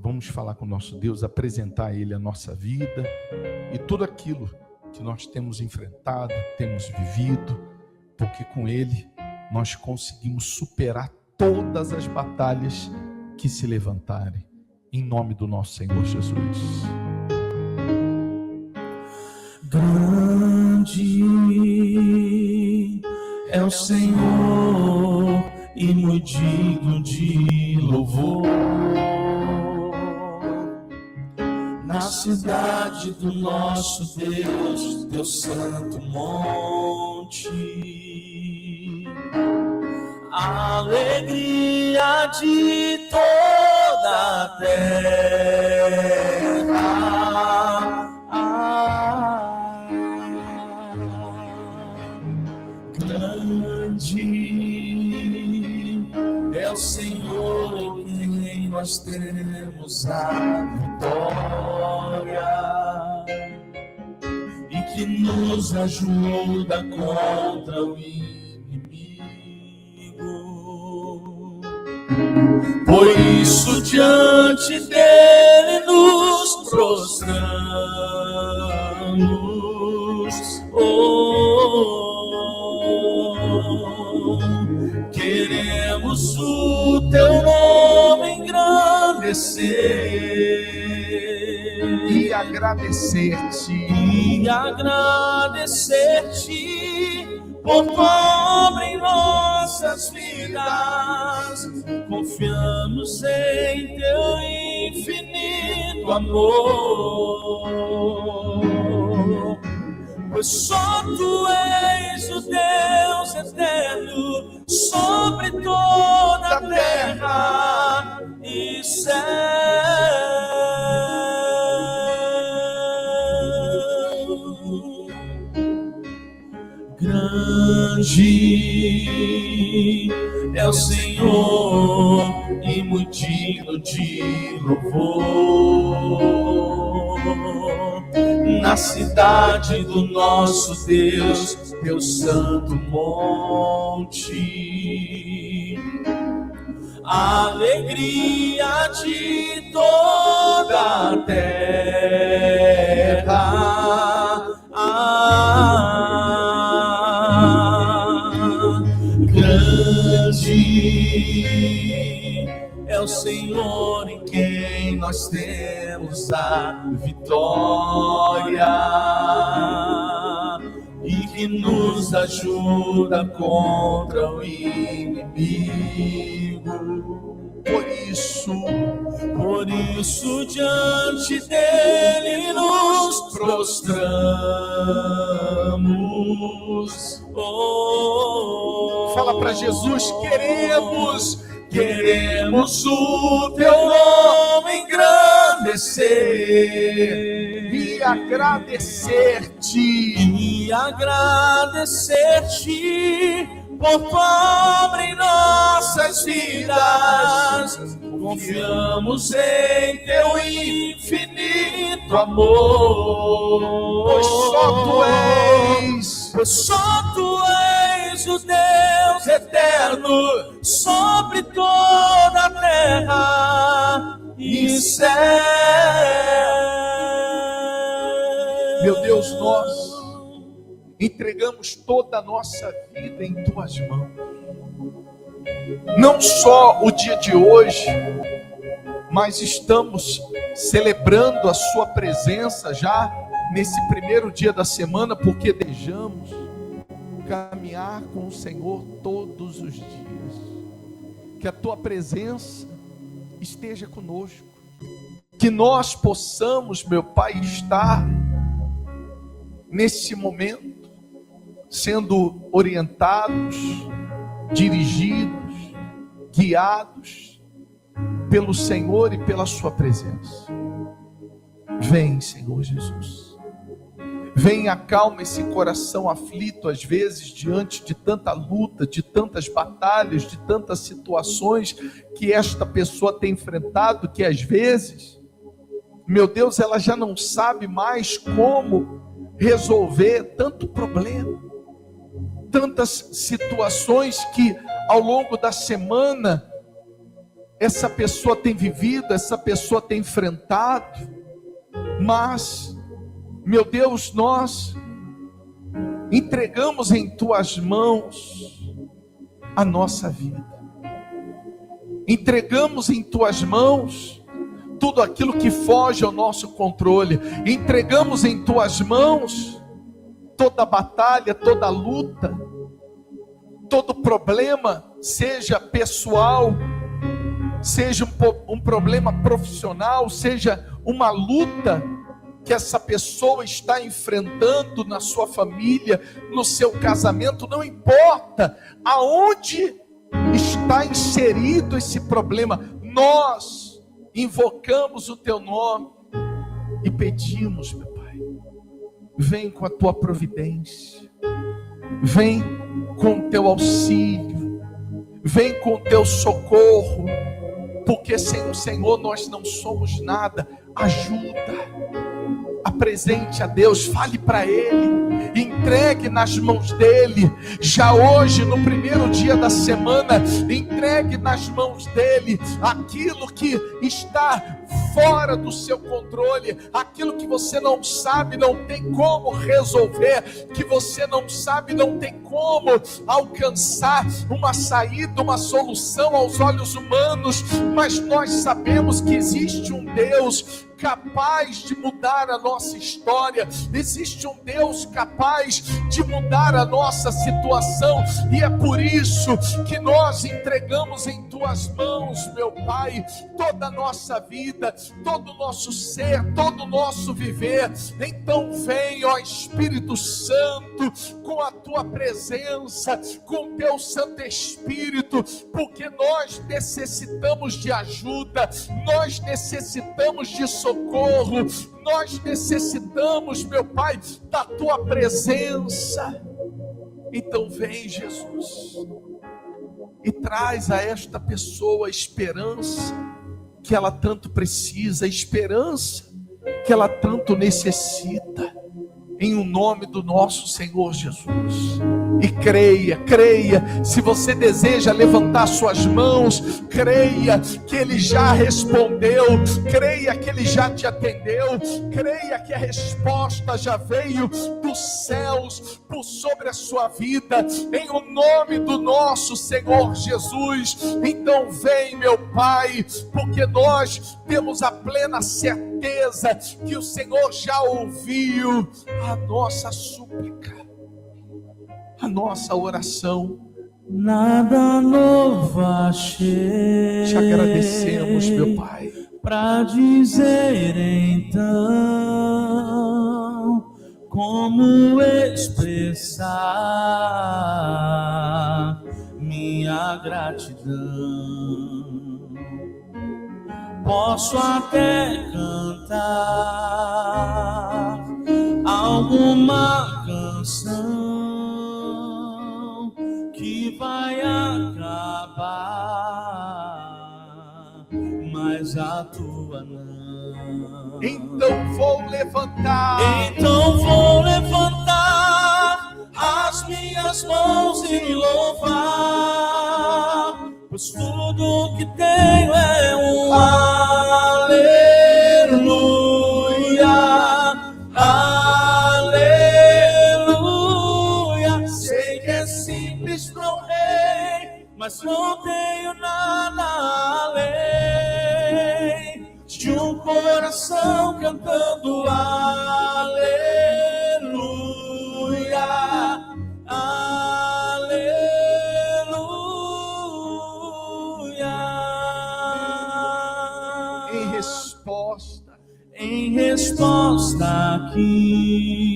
Vamos falar com o nosso Deus, apresentar a Ele a nossa vida e tudo aquilo que nós temos enfrentado, temos vivido, porque com Ele nós conseguimos superar todas as batalhas que se levantarem, em nome do nosso Senhor Jesus. Grande é o Senhor e muito digno de louvor. Na cidade do nosso Deus, teu santo monte, a alegria de toda a terra. Grande é o Senhor em quem nós temos a vitória e que nos ajuda contra o inimigo. Por isso diante dele nos prostramos. Queremos o teu nome engrandecer E agradecer-te, por tua obra em nossas vidas. Confiamos em teu infinito amor, pois só tu és o Deus eterno sobre toda a terra e céu. Grande é o Senhor e muito digno de louvor. Na cidade do nosso Deus, teu santo monte, a alegria de toda a terra. Grande é o Senhor em quem nós temos a vitória e que nos ajuda contra o inimigo. Por isso diante dele nos prostramos. fala para Jesus, queremos o teu nome engrandecer e agradecer-te, por tua obra em nossas vidas. Confiamos em teu infinito amor, pois só tu és o Deus eterno sobre toda a terra e céu. Meu Deus, nós entregamos toda a nossa vida em tuas mãos. Não só o dia de hoje, mas estamos celebrando a sua presença já nesse primeiro dia da semana, porque desejamos caminhar com o Senhor todos os dias. Que a tua presença esteja conosco, que nós possamos, meu Pai, estar nesse momento sendo orientados, dirigidos, guiados pelo Senhor e pela sua presença. Vem, Senhor Jesus. Vem, acalma esse coração aflito, às vezes, diante de tanta luta, de tantas batalhas, de tantas situações que esta pessoa tem enfrentado, que às vezes, meu Deus, ela já não sabe mais como resolver tanto problema, tantas situações que ao longo da semana essa pessoa tem vivido, essa pessoa tem enfrentado, mas, meu Deus, nós entregamos em tuas mãos a nossa vida, entregamos em tuas mãos tudo aquilo que foge ao nosso controle, entregamos em tuas mãos toda batalha, toda luta, todo problema, seja pessoal, seja um problema profissional, seja uma luta que essa pessoa está enfrentando na sua família, no seu casamento, não importa aonde está inserido esse problema, nós invocamos o teu nome e pedimos, meu Pai, vem com a tua providência, vem com o teu auxílio, vem com o teu socorro, porque sem o Senhor nós não somos nada. Ajuda, apresente a Deus, fale para Ele, entregue nas mãos dEle, já hoje no primeiro dia da semana, entregue nas mãos dEle, aquilo que está fora do seu controle, aquilo que você não sabe, não tem como resolver, que você não sabe, não tem como alcançar uma saída, uma solução aos olhos humanos, mas nós sabemos que existe um Deus capaz de mudar a nossa história, existe um Deus capaz de mudar a nossa situação, e é por isso que nós entregamos em tuas mãos, meu Pai, toda a nossa vida, todo o nosso ser, todo o nosso viver. Então vem, ó Espírito Santo, com a tua presença, com o teu Santo Espírito, porque nós necessitamos de ajuda, nós necessitamos de socorro, nós necessitamos, meu Pai, da tua presença. Então vem, Jesus, e traz a esta pessoa a esperança que ela tanto precisa, a esperança que ela tanto necessita, em o nome do nosso Senhor Jesus. E creia, se você deseja levantar suas mãos, creia que Ele já respondeu, creia que Ele já te atendeu, creia que a resposta já veio dos céus por sobre a sua vida, em o nome do nosso Senhor Jesus. Então vem, meu Pai, porque nós temos a plena certeza que o Senhor já ouviu a nossa súplica, a nossa oração. Nada novo achei. Te agradecemos, meu Pai, para dizer então como expressar minha gratidão. Posso até cantar alguma canção que vai acabar, mas a tua não. Então vou levantar as minhas mãos e louvar, pois tudo que tenho é um aleluia, aleluia. Sei que é simples para o rei, mas não tenho nada além de um coração cantando aleluia, aleluia. Em resposta aqui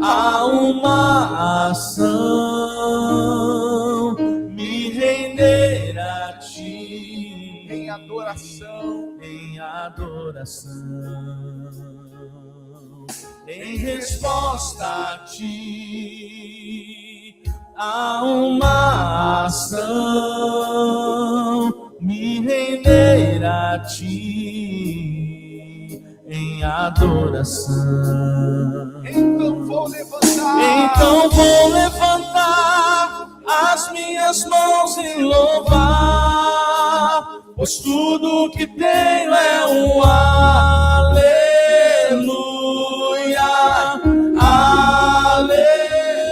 a uma ação, me render a ti em adoração, em resposta a ti a uma ação, me render a ti em adoração. Então vou levantar as minhas mãos e louvar, pois tudo que tenho é um aleluia,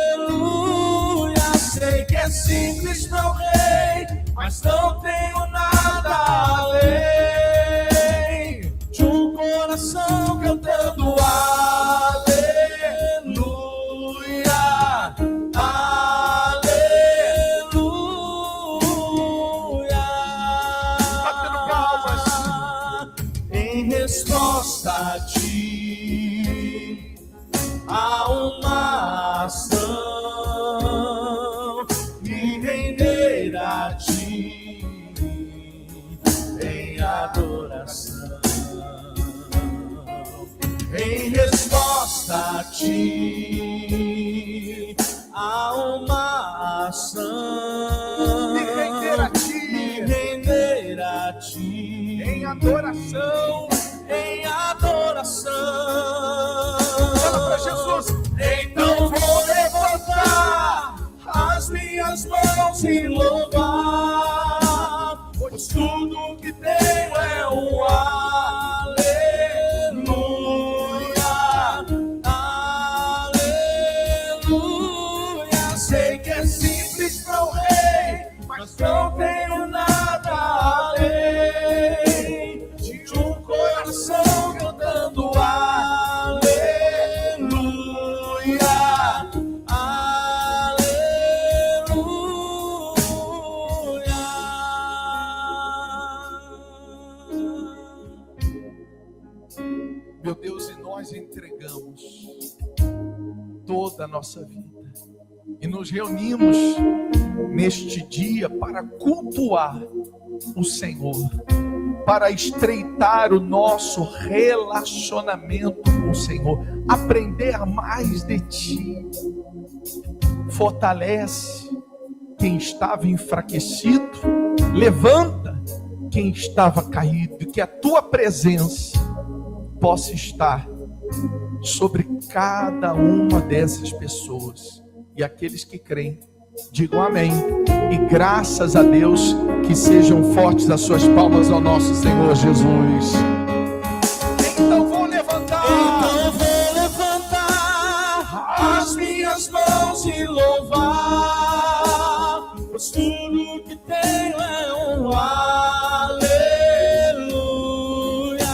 aleluia. Sei que é simples, meu rei, mas não tenho nada além de um coração cantando aleluia, aleluia. Batendo palmas. Em resposta a ti, há uma ação, me render a ti em adoração. Em resposta a ti, há uma ação, Me render a ti. me render a ti Em adoração. em adoração. Fala para Jesus. Então vou levantar as minhas mãos e louvar, pois tudo que tenho é um aleluia, aleluia. Sei que é simples para o rei, mas não tenho nada além de um coração cantando aleluia, aleluia. Meu Deus, e nós entregamos toda a nossa vida e nos reunimos neste dia para cultuar o Senhor, para estreitar o nosso relacionamento com o Senhor, aprender mais de Ti. Fortalece quem estava enfraquecido, levanta quem estava caído, e que a Tua presença possa estar sobre cada uma dessas pessoas. E aqueles que creem, digam amém. E graças a Deus, que sejam fortes as suas palmas ao nosso Senhor Jesus. Então vou levantar As minhas mãos e louvar, pois tudo que tenho é um aleluia,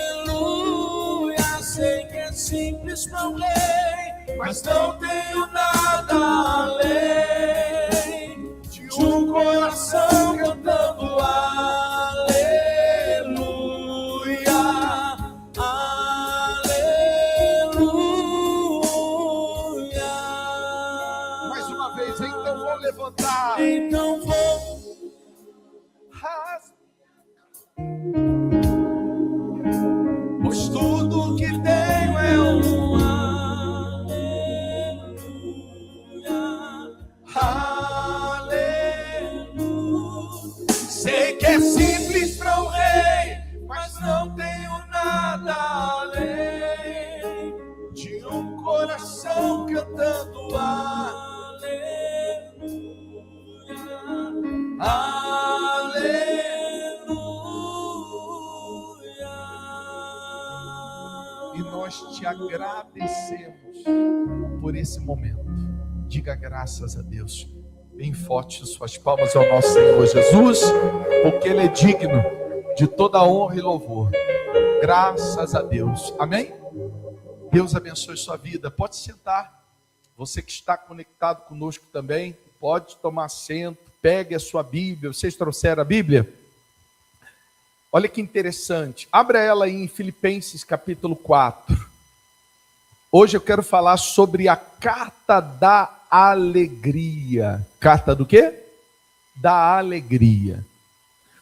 aleluia. Sei que é simples para o rei, mas não tenho nada além de um coração cantando aleluia, aleluia. mais uma vez. Então vou levantar. Então vou Pois tudo que tenho é um aleluia. Sei que é simples para o rei, mas não tenho nada além de um coração cantando aleluia, aleluia. e nós te agradecemos por esse momento. Diga graças a Deus. Bem forte suas palmas ao nosso Senhor Jesus, porque Ele é digno de toda honra e louvor. Graças a Deus. Amém? Deus abençoe sua vida. Pode sentar. Você que está conectado conosco também, pode tomar assento. Pegue a sua Bíblia. Vocês trouxeram a Bíblia? Olha que interessante. Abra ela aí em Filipenses capítulo 4. Hoje eu quero falar sobre a carta da alegria. Carta do quê? Da alegria.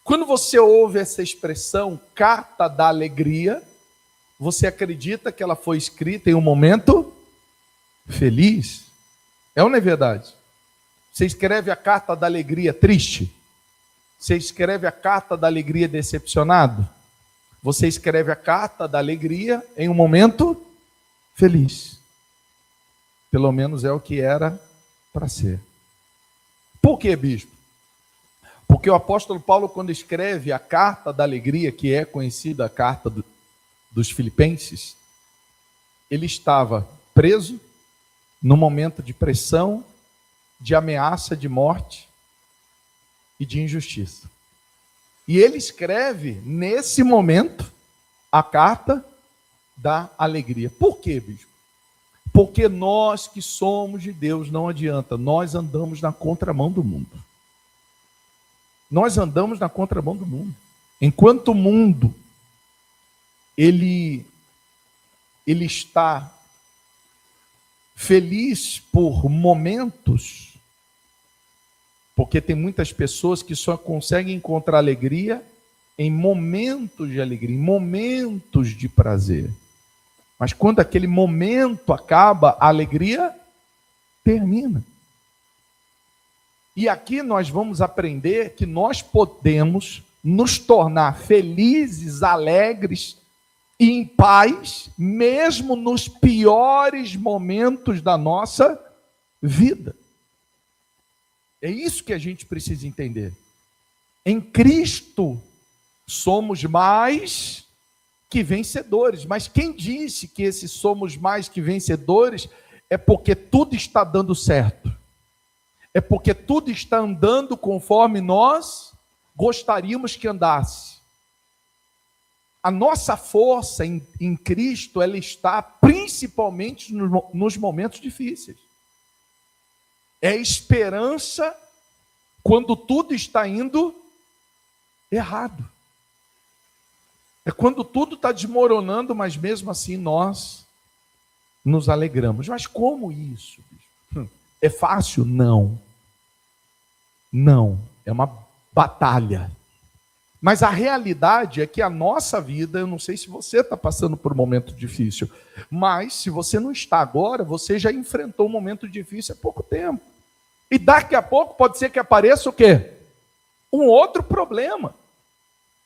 Quando você ouve essa expressão, carta da alegria, você acredita que ela foi escrita em um momento feliz? É ou não é verdade? Você escreve a carta da alegria triste? Você escreve a carta da alegria decepcionado? Você escreve a carta da alegria em um momento feliz. Pelo menos é o que era para ser. Por quê, bispo? Porque o apóstolo Paulo, quando escreve a carta da alegria, que é conhecida a carta dos Filipenses, ele estava preso num momento de pressão, de ameaça de morte e de injustiça. E ele escreve, nesse momento, a carta da alegria. Por quê, bispo? Porque nós que somos de Deus, não adianta, nós andamos na contramão do mundo. Nós andamos na contramão do mundo. Enquanto o mundo, ele está feliz por momentos, porque tem muitas pessoas que só conseguem encontrar alegria em momentos de alegria, em momentos de prazer. Mas quando aquele momento acaba, a alegria termina. E aqui nós vamos aprender que nós podemos nos tornar felizes, alegres e em paz, mesmo nos piores momentos da nossa vida. É isso que a gente precisa entender. Em Cristo somos mais que vencedores. Mas quem disse que esses somos mais que vencedores é porque tudo está dando certo. É porque tudo está andando conforme nós gostaríamos que andasse. A nossa força em Cristo, ela está principalmente nos momentos difíceis. É esperança quando tudo está indo errado. É quando tudo está desmoronando, mas mesmo assim nós nos alegramos. Mas como isso? É fácil? Não. Não. É uma batalha. Mas a realidade é que a nossa vida, eu não sei se você está passando por um momento difícil, mas se você não está agora, você já enfrentou um momento difícil há pouco tempo. E daqui a pouco pode ser que apareça o quê? Um outro problema.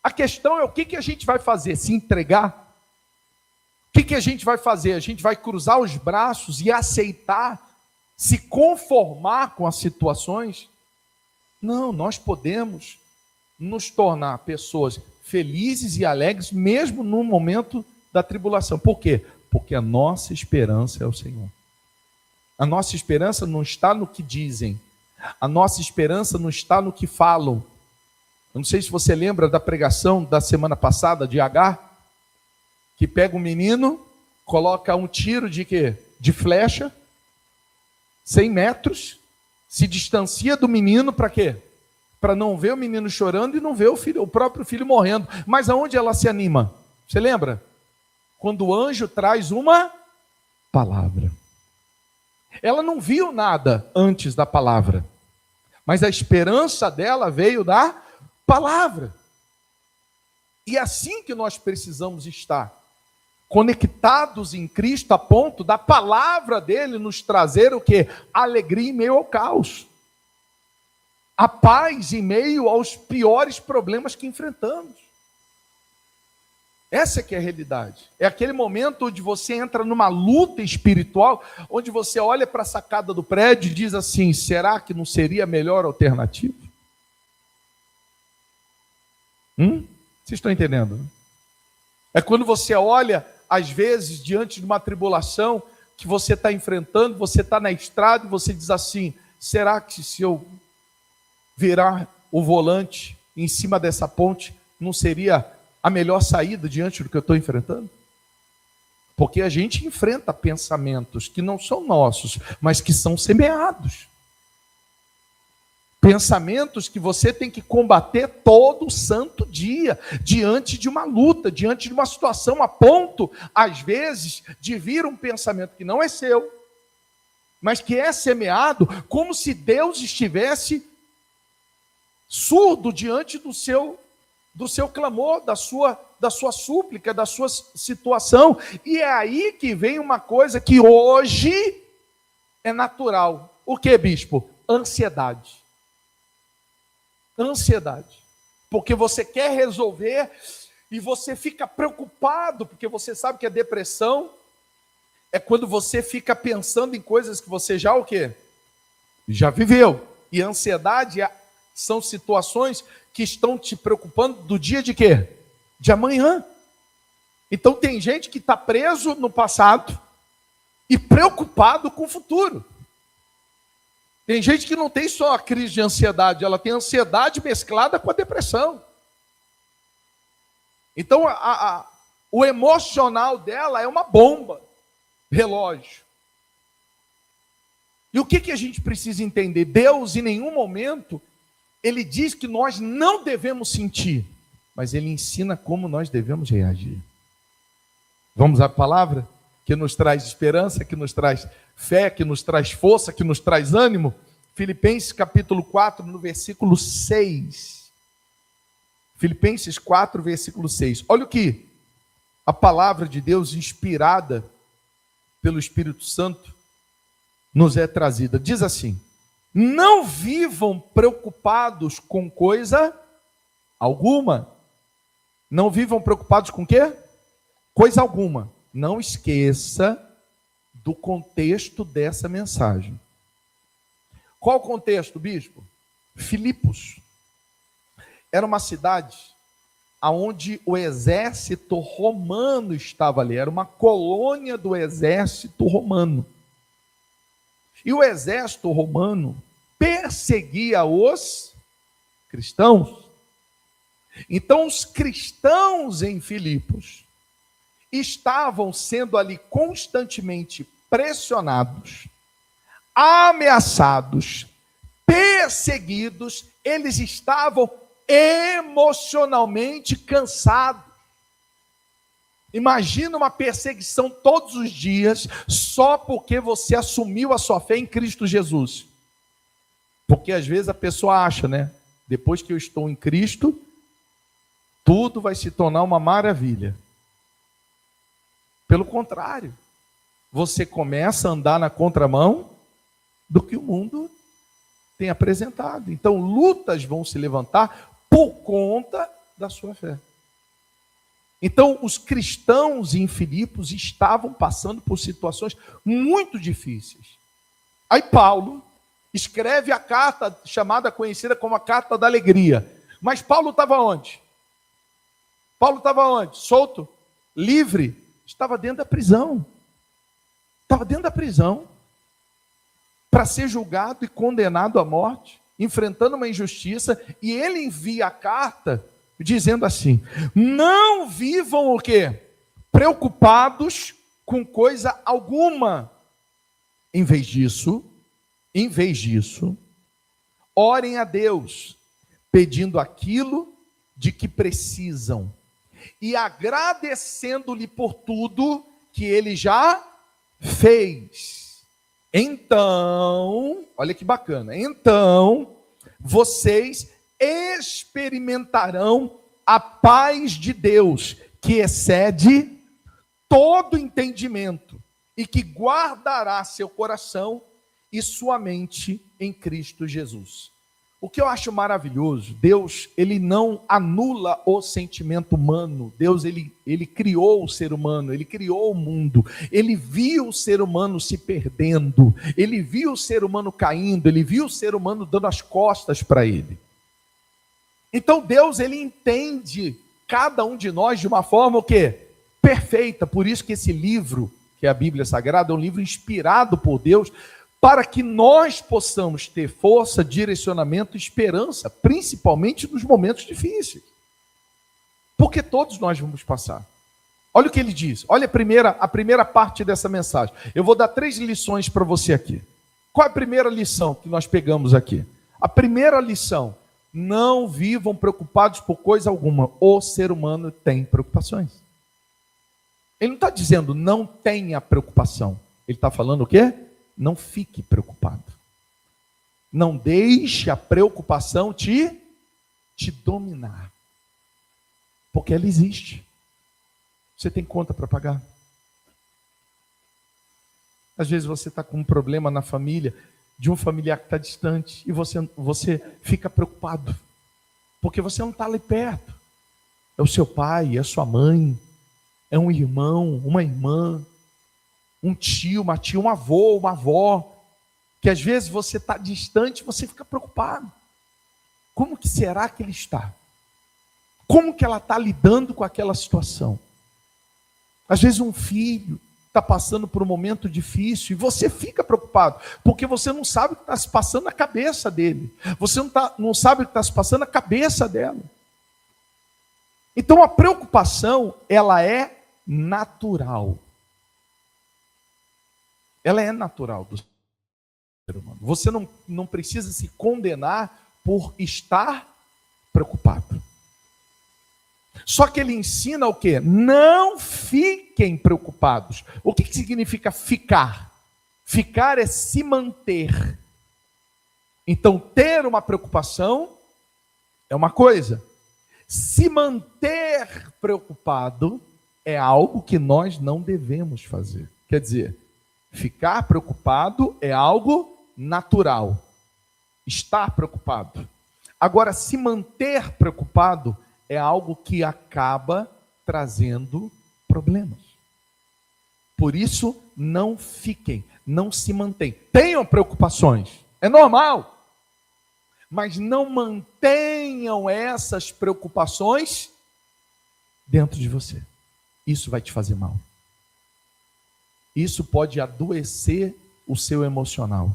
A questão é o que a gente vai fazer? Se entregar? O que a gente vai fazer? A gente vai cruzar os braços e aceitar, se conformar com as situações? Não, nós podemos nos tornar pessoas felizes e alegres, mesmo no momento da tribulação. Por quê? Porque a nossa esperança é o Senhor. A nossa esperança não está no que dizem. A nossa esperança não está no que falam. Eu não sei se você lembra da pregação da semana passada de Agar, que pega um menino, coloca um tiro de quê? De flecha, 100 metros, se distancia do menino para quê? Para não ver o menino chorando e não ver o próprio filho morrendo. Mas aonde ela se anima? Você lembra? Quando o anjo traz uma palavra. Ela não viu nada antes da palavra, mas a esperança dela veio da palavra. E é assim que nós precisamos estar, conectados em Cristo a ponto da palavra dele nos trazer o quê? Alegria em meio ao caos. A paz em meio aos piores problemas que enfrentamos. Essa que é a realidade. É aquele momento onde você entra numa luta espiritual, onde você olha para a sacada do prédio e diz assim, será que não seria a melhor alternativa? Vocês estão entendendo? É quando você olha, às vezes, diante de uma tribulação que você está enfrentando, você está na estrada e você diz assim, será que se eu virar o volante em cima dessa ponte, não seria a melhor saída diante do que eu estou enfrentando? Porque a gente enfrenta pensamentos que não são nossos, mas que são semeados. Pensamentos que você tem que combater todo santo dia, diante de uma luta, diante de uma situação, a ponto, às vezes, de vir um pensamento que não é seu, mas que é semeado, como se Deus estivesse surdo diante do seu clamor, da sua súplica, da sua situação. E é aí que vem uma coisa que hoje é natural. O que, bispo? Ansiedade. Ansiedade. Porque você quer resolver e você fica preocupado, porque você sabe que a depressão é quando você fica pensando em coisas que você já o quê? Já viveu. E a ansiedade São situações que estão te preocupando do dia de quê? De amanhã. Então tem gente que está preso no passado e preocupado com o futuro. Tem gente que não tem só a crise de ansiedade, ela tem ansiedade mesclada com a depressão. Então o emocional dela é uma bomba, relógio. E o que a gente precisa entender? Deus, em nenhum momento, Ele diz que nós não devemos sentir, mas Ele ensina como nós devemos reagir. Vamos à palavra que nos traz esperança, que nos traz fé, que nos traz força, que nos traz ânimo. Filipenses capítulo 4, no versículo 6. Filipenses 4, versículo 6. Olha o que a palavra de Deus, inspirada pelo Espírito Santo, nos é trazida. Diz assim: não vivam preocupados com coisa alguma. Não vivam preocupados com quê? Coisa alguma. Não esqueça do contexto dessa mensagem. Qual o contexto, bispo? Filipos era uma cidade onde o exército romano estava ali. Era uma colônia do exército romano. E o exército romano perseguia os cristãos. Então, os cristãos em Filipos estavam sendo ali constantemente pressionados, ameaçados, perseguidos. Eles estavam emocionalmente cansados. Imagina uma perseguição todos os dias, só porque você assumiu a sua fé em Cristo Jesus. Porque às vezes a pessoa acha, né? Depois que eu estou em Cristo, tudo vai se tornar uma maravilha. Pelo contrário, você começa a andar na contramão do que o mundo tem apresentado. Então, lutas vão se levantar por conta da sua fé. Então, os cristãos em Filipos estavam passando por situações muito difíceis. Aí Paulo escreve a carta conhecida como a Carta da Alegria. Mas Paulo estava onde? Paulo estava onde? Solto? Livre? Estava dentro da prisão. Estava dentro da prisão para ser julgado e condenado à morte, enfrentando uma injustiça, e ele envia a carta dizendo assim: não vivam o quê? Preocupados com coisa alguma. Em vez disso, orem a Deus, pedindo aquilo de que precisam e agradecendo-lhe por tudo que ele já fez. Então, olha que bacana. Então, vocês experimentarão a paz de Deus, que excede todo entendimento e que guardará seu coração e sua mente em Cristo Jesus. O que eu acho maravilhoso, Deus, ele não anula o sentimento humano. Deus, ele criou o ser humano, ele criou o mundo. Ele viu o ser humano se perdendo, ele viu o ser humano caindo, ele viu o ser humano dando as costas para ele. Então Deus, ele entende cada um de nós de uma forma o quê? Perfeita. Por isso que esse livro, que é a Bíblia Sagrada, é um livro inspirado por Deus, para que nós possamos ter força, direcionamento e esperança, principalmente nos momentos difíceis. Porque todos nós vamos passar. Olha o que ele diz. Olha a primeira parte dessa mensagem. Eu vou dar 3 lições para você aqui. Qual é a primeira lição que nós pegamos aqui? A primeira lição: não vivam preocupados por coisa alguma. O ser humano tem preocupações. Ele não está dizendo não tenha preocupação. Ele está falando o quê? Não fique preocupado. Não deixe a preocupação te dominar. Porque ela existe. Você tem conta para pagar. Às vezes você está com um problema na família, de um familiar que está distante, e você fica preocupado. Porque você não está ali perto. É o seu pai, é a sua mãe, é um irmão, uma irmã, um tio, uma tia, um avô, uma avó, que às vezes você está distante, você fica preocupado. Como que será que ele está? Como que ela está lidando com aquela situação? Às vezes um filho está passando por um momento difícil e você fica preocupado, porque você não sabe o que está se passando na cabeça dele. Você não sabe o que está se passando na cabeça dela. Então a preocupação, ela é natural. Ela é natural do ser humano. Você não precisa se condenar por estar preocupado. Só que ele ensina o quê? Não fiquem preocupados. O que significa ficar? Ficar é se manter. Então, ter uma preocupação é uma coisa. Se manter preocupado é algo que nós não devemos fazer. Quer dizer, ficar preocupado é algo natural. Estar preocupado. Agora, se manter preocupado é algo que acaba trazendo problemas. Por isso, não fiquem, não se mantenham. Tenham preocupações, é normal. Mas não mantenham essas preocupações dentro de você. Isso vai te fazer mal. Isso pode adoecer o seu emocional.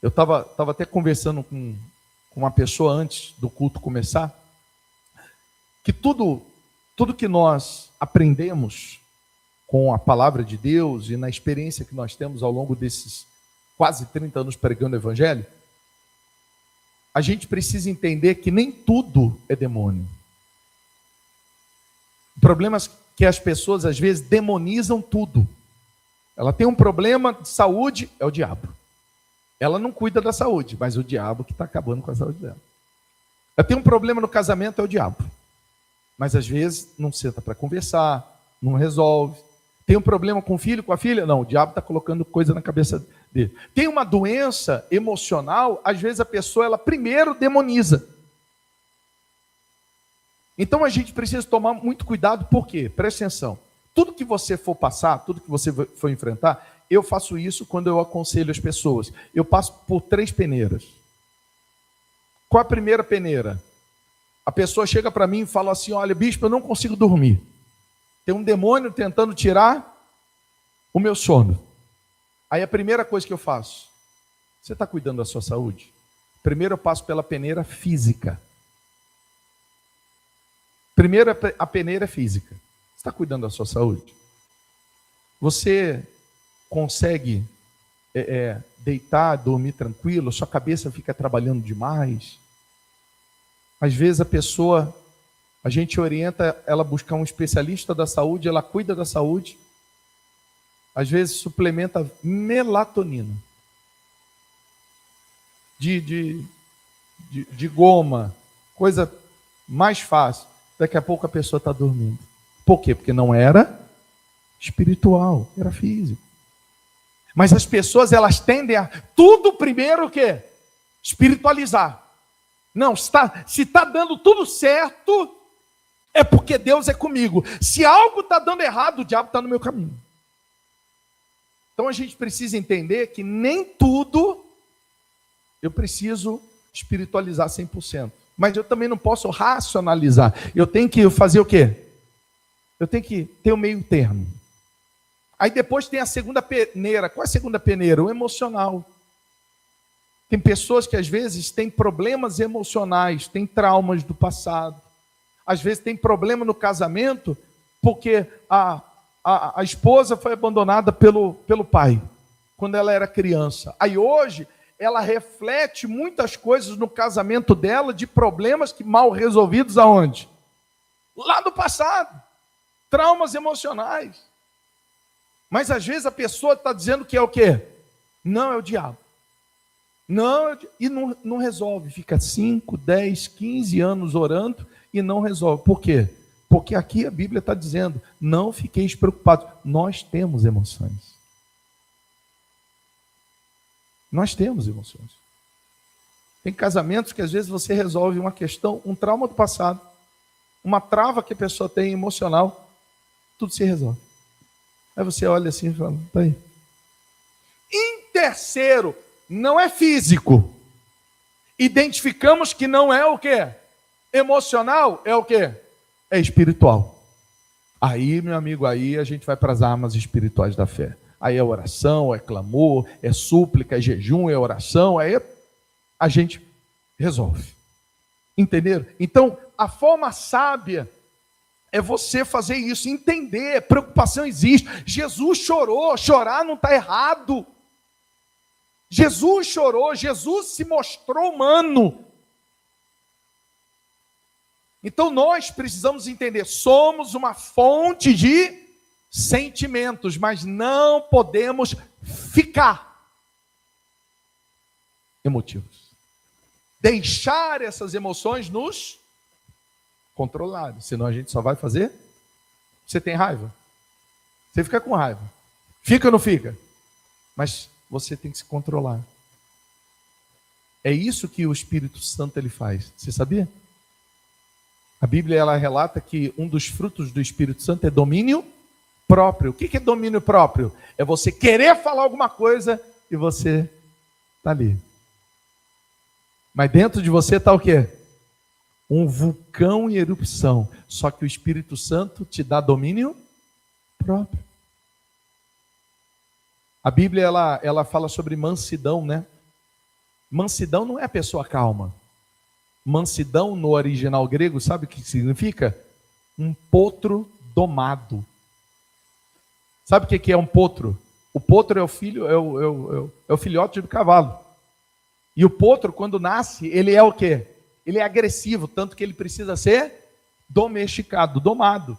Eu estava até conversando com uma pessoa antes do culto começar, que tudo que nós aprendemos com a palavra de Deus e na experiência que nós temos ao longo desses quase 30 anos pregando o evangelho, a gente precisa entender que nem tudo é demônio. O problema é que as pessoas às vezes demonizam tudo. Ela tem um problema de saúde, é o diabo. Ela não cuida da saúde, mas o diabo que está acabando com a saúde dela. Ela tem um problema no casamento, é o diabo. Mas às vezes não senta para conversar, não resolve. Tem um problema com o filho, com a filha? Não, o diabo está colocando coisa na cabeça dele. Tem uma doença emocional, às vezes a pessoa, ela primeiro demoniza. Então a gente precisa tomar muito cuidado, por quê? Presta atenção. Tudo que você for passar, tudo que você for enfrentar, eu faço isso quando eu aconselho as pessoas. Eu passo por 3 peneiras. Qual a primeira peneira? A pessoa chega para mim e fala assim, olha, bispo, eu não consigo dormir. Tem um demônio tentando tirar o meu sono. Aí a primeira coisa que eu faço, você está cuidando da sua saúde? Primeiro eu passo pela peneira física. Primeiro a peneira física. Você está cuidando da sua saúde? Você consegue deitar, dormir tranquilo? Sua cabeça fica trabalhando demais? Às vezes a gente orienta ela a buscar um especialista da saúde, ela cuida da saúde. Às vezes suplementa melatonina. De goma, coisa mais fácil. Daqui a pouco a pessoa está dormindo. Por quê? Porque não era espiritual, era físico. Mas as pessoas, elas tendem a tudo primeiro o quê? Espiritualizar. Não, se está dando tudo certo, é porque Deus é comigo. Se algo está dando errado, o diabo está no meu caminho. Então a gente precisa entender que nem tudo eu preciso espiritualizar 100%. Mas eu também não posso racionalizar. Eu tenho que fazer o quê? Eu tenho que ter o meio termo. Aí depois tem a segunda peneira. Qual é a segunda peneira? O emocional. Tem pessoas que às vezes têm problemas emocionais, têm traumas do passado. Às vezes tem problema no casamento porque a esposa foi abandonada pelo pai, quando ela era criança. Aí hoje ela reflete muitas coisas no casamento dela de problemas que mal resolvidos aonde? Lá no passado. Traumas emocionais. Mas às vezes a pessoa está dizendo que é o quê? Não, é o diabo. Não, e não resolve. Fica 5, 10, 15 anos orando e não resolve. Por quê? Porque aqui a Bíblia está dizendo, não fiqueis preocupados. Nós temos emoções. Nós temos emoções. Tem casamentos que às vezes você resolve uma questão, um trauma do passado, uma trava que a pessoa tem emocional, tudo se resolve. Aí você olha assim e fala, tá aí. Em terceiro, não é físico. Identificamos que não é o quê? Emocional, é o quê? É espiritual. Aí, meu amigo, aí a gente vai para as armas espirituais da fé. Aí é oração, é clamor, é súplica, é jejum, é oração, aí a gente resolve. Entenderam? Então, a forma sábia é você fazer isso, entender, preocupação existe. Jesus chorou, chorar não está errado. Jesus chorou, Jesus se mostrou humano. Então nós precisamos entender, somos uma fonte de sentimentos, mas não podemos ficar emotivos. Deixar essas emoções nos controlar, senão a gente só vai fazer. Você tem raiva? Você fica com raiva. Fica ou não fica? Mas você tem que se controlar. É isso que o Espírito Santo ele faz. Você sabia? A Bíblia ela relata que um dos frutos do Espírito Santo é domínio próprio. O que é domínio próprio? É você querer falar alguma coisa e você está ali. Mas dentro de você está o quê? Um vulcão em erupção. Só que o Espírito Santo te dá domínio próprio. A Bíblia ela fala sobre mansidão, né? Mansidão não é a pessoa calma. Mansidão no original grego, sabe o que significa? Um potro domado. Sabe o que é um potro? O potro é o filho, é o filhote do cavalo. E o potro, quando nasce, ele é o quê? Ele é agressivo, tanto que ele precisa ser domesticado, domado.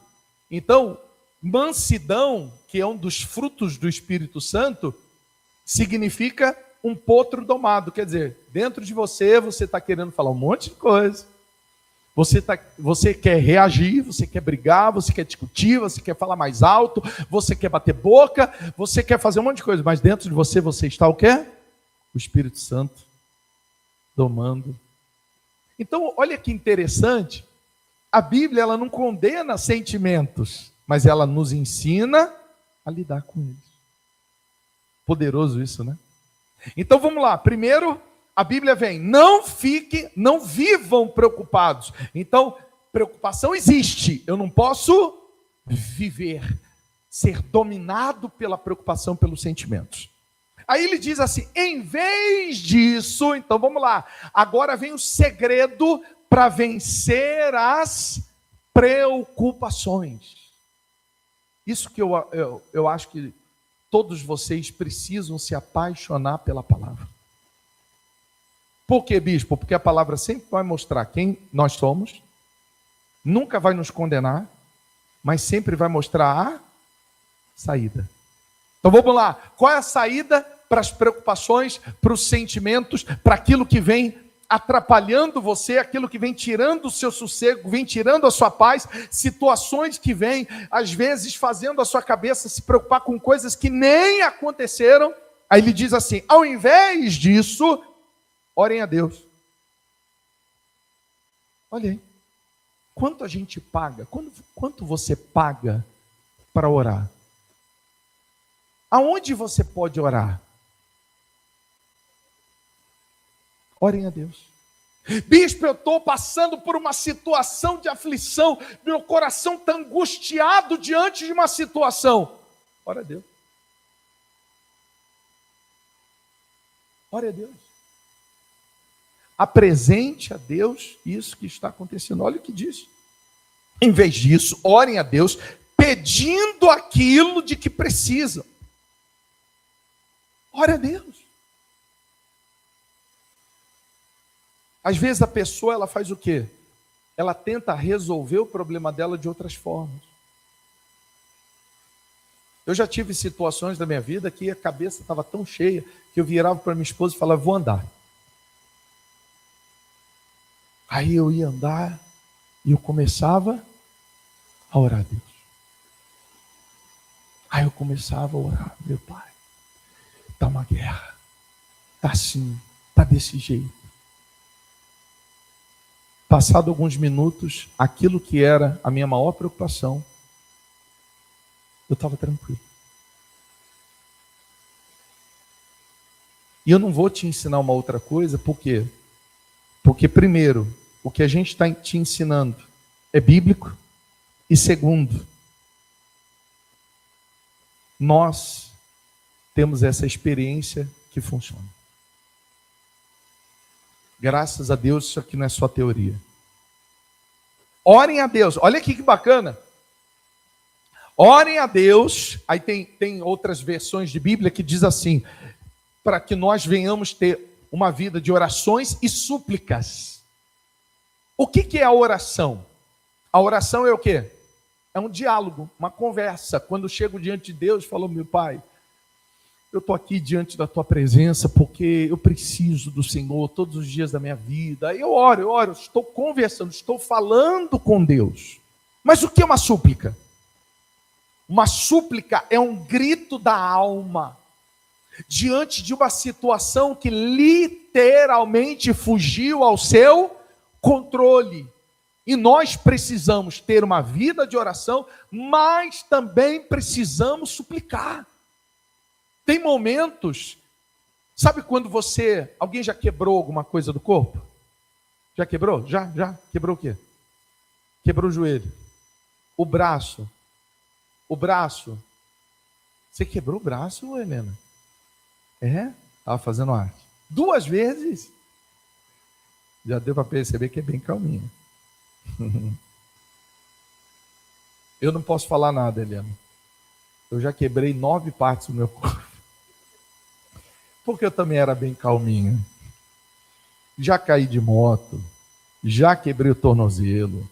Então, mansidão, que é um dos frutos do Espírito Santo, significa um potro domado. Quer dizer, dentro de você está querendo falar um monte de coisa. Você quer reagir, você quer brigar, você quer discutir, você quer falar mais alto, você quer bater boca, você quer fazer um monte de coisa. Mas dentro de você está o quê? O Espírito Santo domando. Então, olha que interessante. A Bíblia ela não condena sentimentos, mas ela nos ensina a lidar com eles. Poderoso isso, né? Então vamos lá. Primeiro, a Bíblia vem, não vivam preocupados. Então, preocupação existe. Eu não posso viver, ser dominado pela preocupação, pelos sentimentos. Aí ele diz assim, em vez disso, então vamos lá. Agora vem o segredo para vencer as preocupações. Isso que eu acho que todos vocês precisam se apaixonar pela palavra. Por quê, bispo? Porque a palavra sempre vai mostrar quem nós somos, nunca vai nos condenar, mas sempre vai mostrar a saída. Então vamos lá, qual é a saída para as preocupações, para os sentimentos, para aquilo que vem atrapalhando você, aquilo que vem tirando o seu sossego, vem tirando a sua paz, situações que vêm, às vezes, fazendo a sua cabeça se preocupar com coisas que nem aconteceram. Aí ele diz assim, ao invés disso, orem a Deus. Olha aí, quanto a gente paga, quanto você paga para orar? Aonde você pode orar? Orem a Deus. Bispo, eu estou passando por uma situação de aflição, meu coração está angustiado diante de uma situação. Ora a Deus. Ore a Deus. Apresente a Deus isso que está acontecendo. Olha o que diz. Em vez disso, orem a Deus, pedindo aquilo de que precisam. Ore a Deus. Às vezes a pessoa ela faz o quê? Ela tenta resolver o problema dela de outras formas. Eu já tive situações da minha vida que a cabeça estava tão cheia que eu virava para minha esposa e falava, vou andar. Aí eu ia andar e eu começava a orar a Deus. Aí eu começava a orar, meu Pai, está uma guerra, está assim, está desse jeito. Passado alguns minutos, aquilo que era a minha maior preocupação, eu estava tranquilo. E eu não vou te ensinar uma outra coisa, por quê? Porque, primeiro, o que a gente está te ensinando é bíblico. E segundo, nós temos essa experiência que funciona. Graças a Deus, isso aqui não é só teoria. Orem a Deus. Olha aqui que bacana. Orem a Deus. Aí tem outras versões de Bíblia que diz assim: para que nós venhamos ter uma vida de orações e súplicas. O que é a oração? A oração é o quê? É um diálogo, uma conversa. Quando eu chego diante de Deus, falo: meu Pai, eu estou aqui diante da tua presença porque eu preciso do Senhor todos os dias da minha vida. Eu oro, estou conversando, estou falando com Deus. Mas o que é uma súplica? Uma súplica é um grito da alma diante de uma situação que literalmente fugiu ao seu controle. E nós precisamos ter uma vida de oração, mas também precisamos suplicar. Tem momentos, sabe quando alguém já quebrou alguma coisa do corpo? Já quebrou? Já? Quebrou o quê? Quebrou o joelho. O braço. Você quebrou o braço, Helena? Estava fazendo arte. 2 vezes. Já deu para perceber que é bem calminho. Eu não posso falar nada, Helena. Eu já quebrei 9 partes do meu corpo. Porque eu também era bem calminho. Já caí de moto, já quebrei o tornozelo,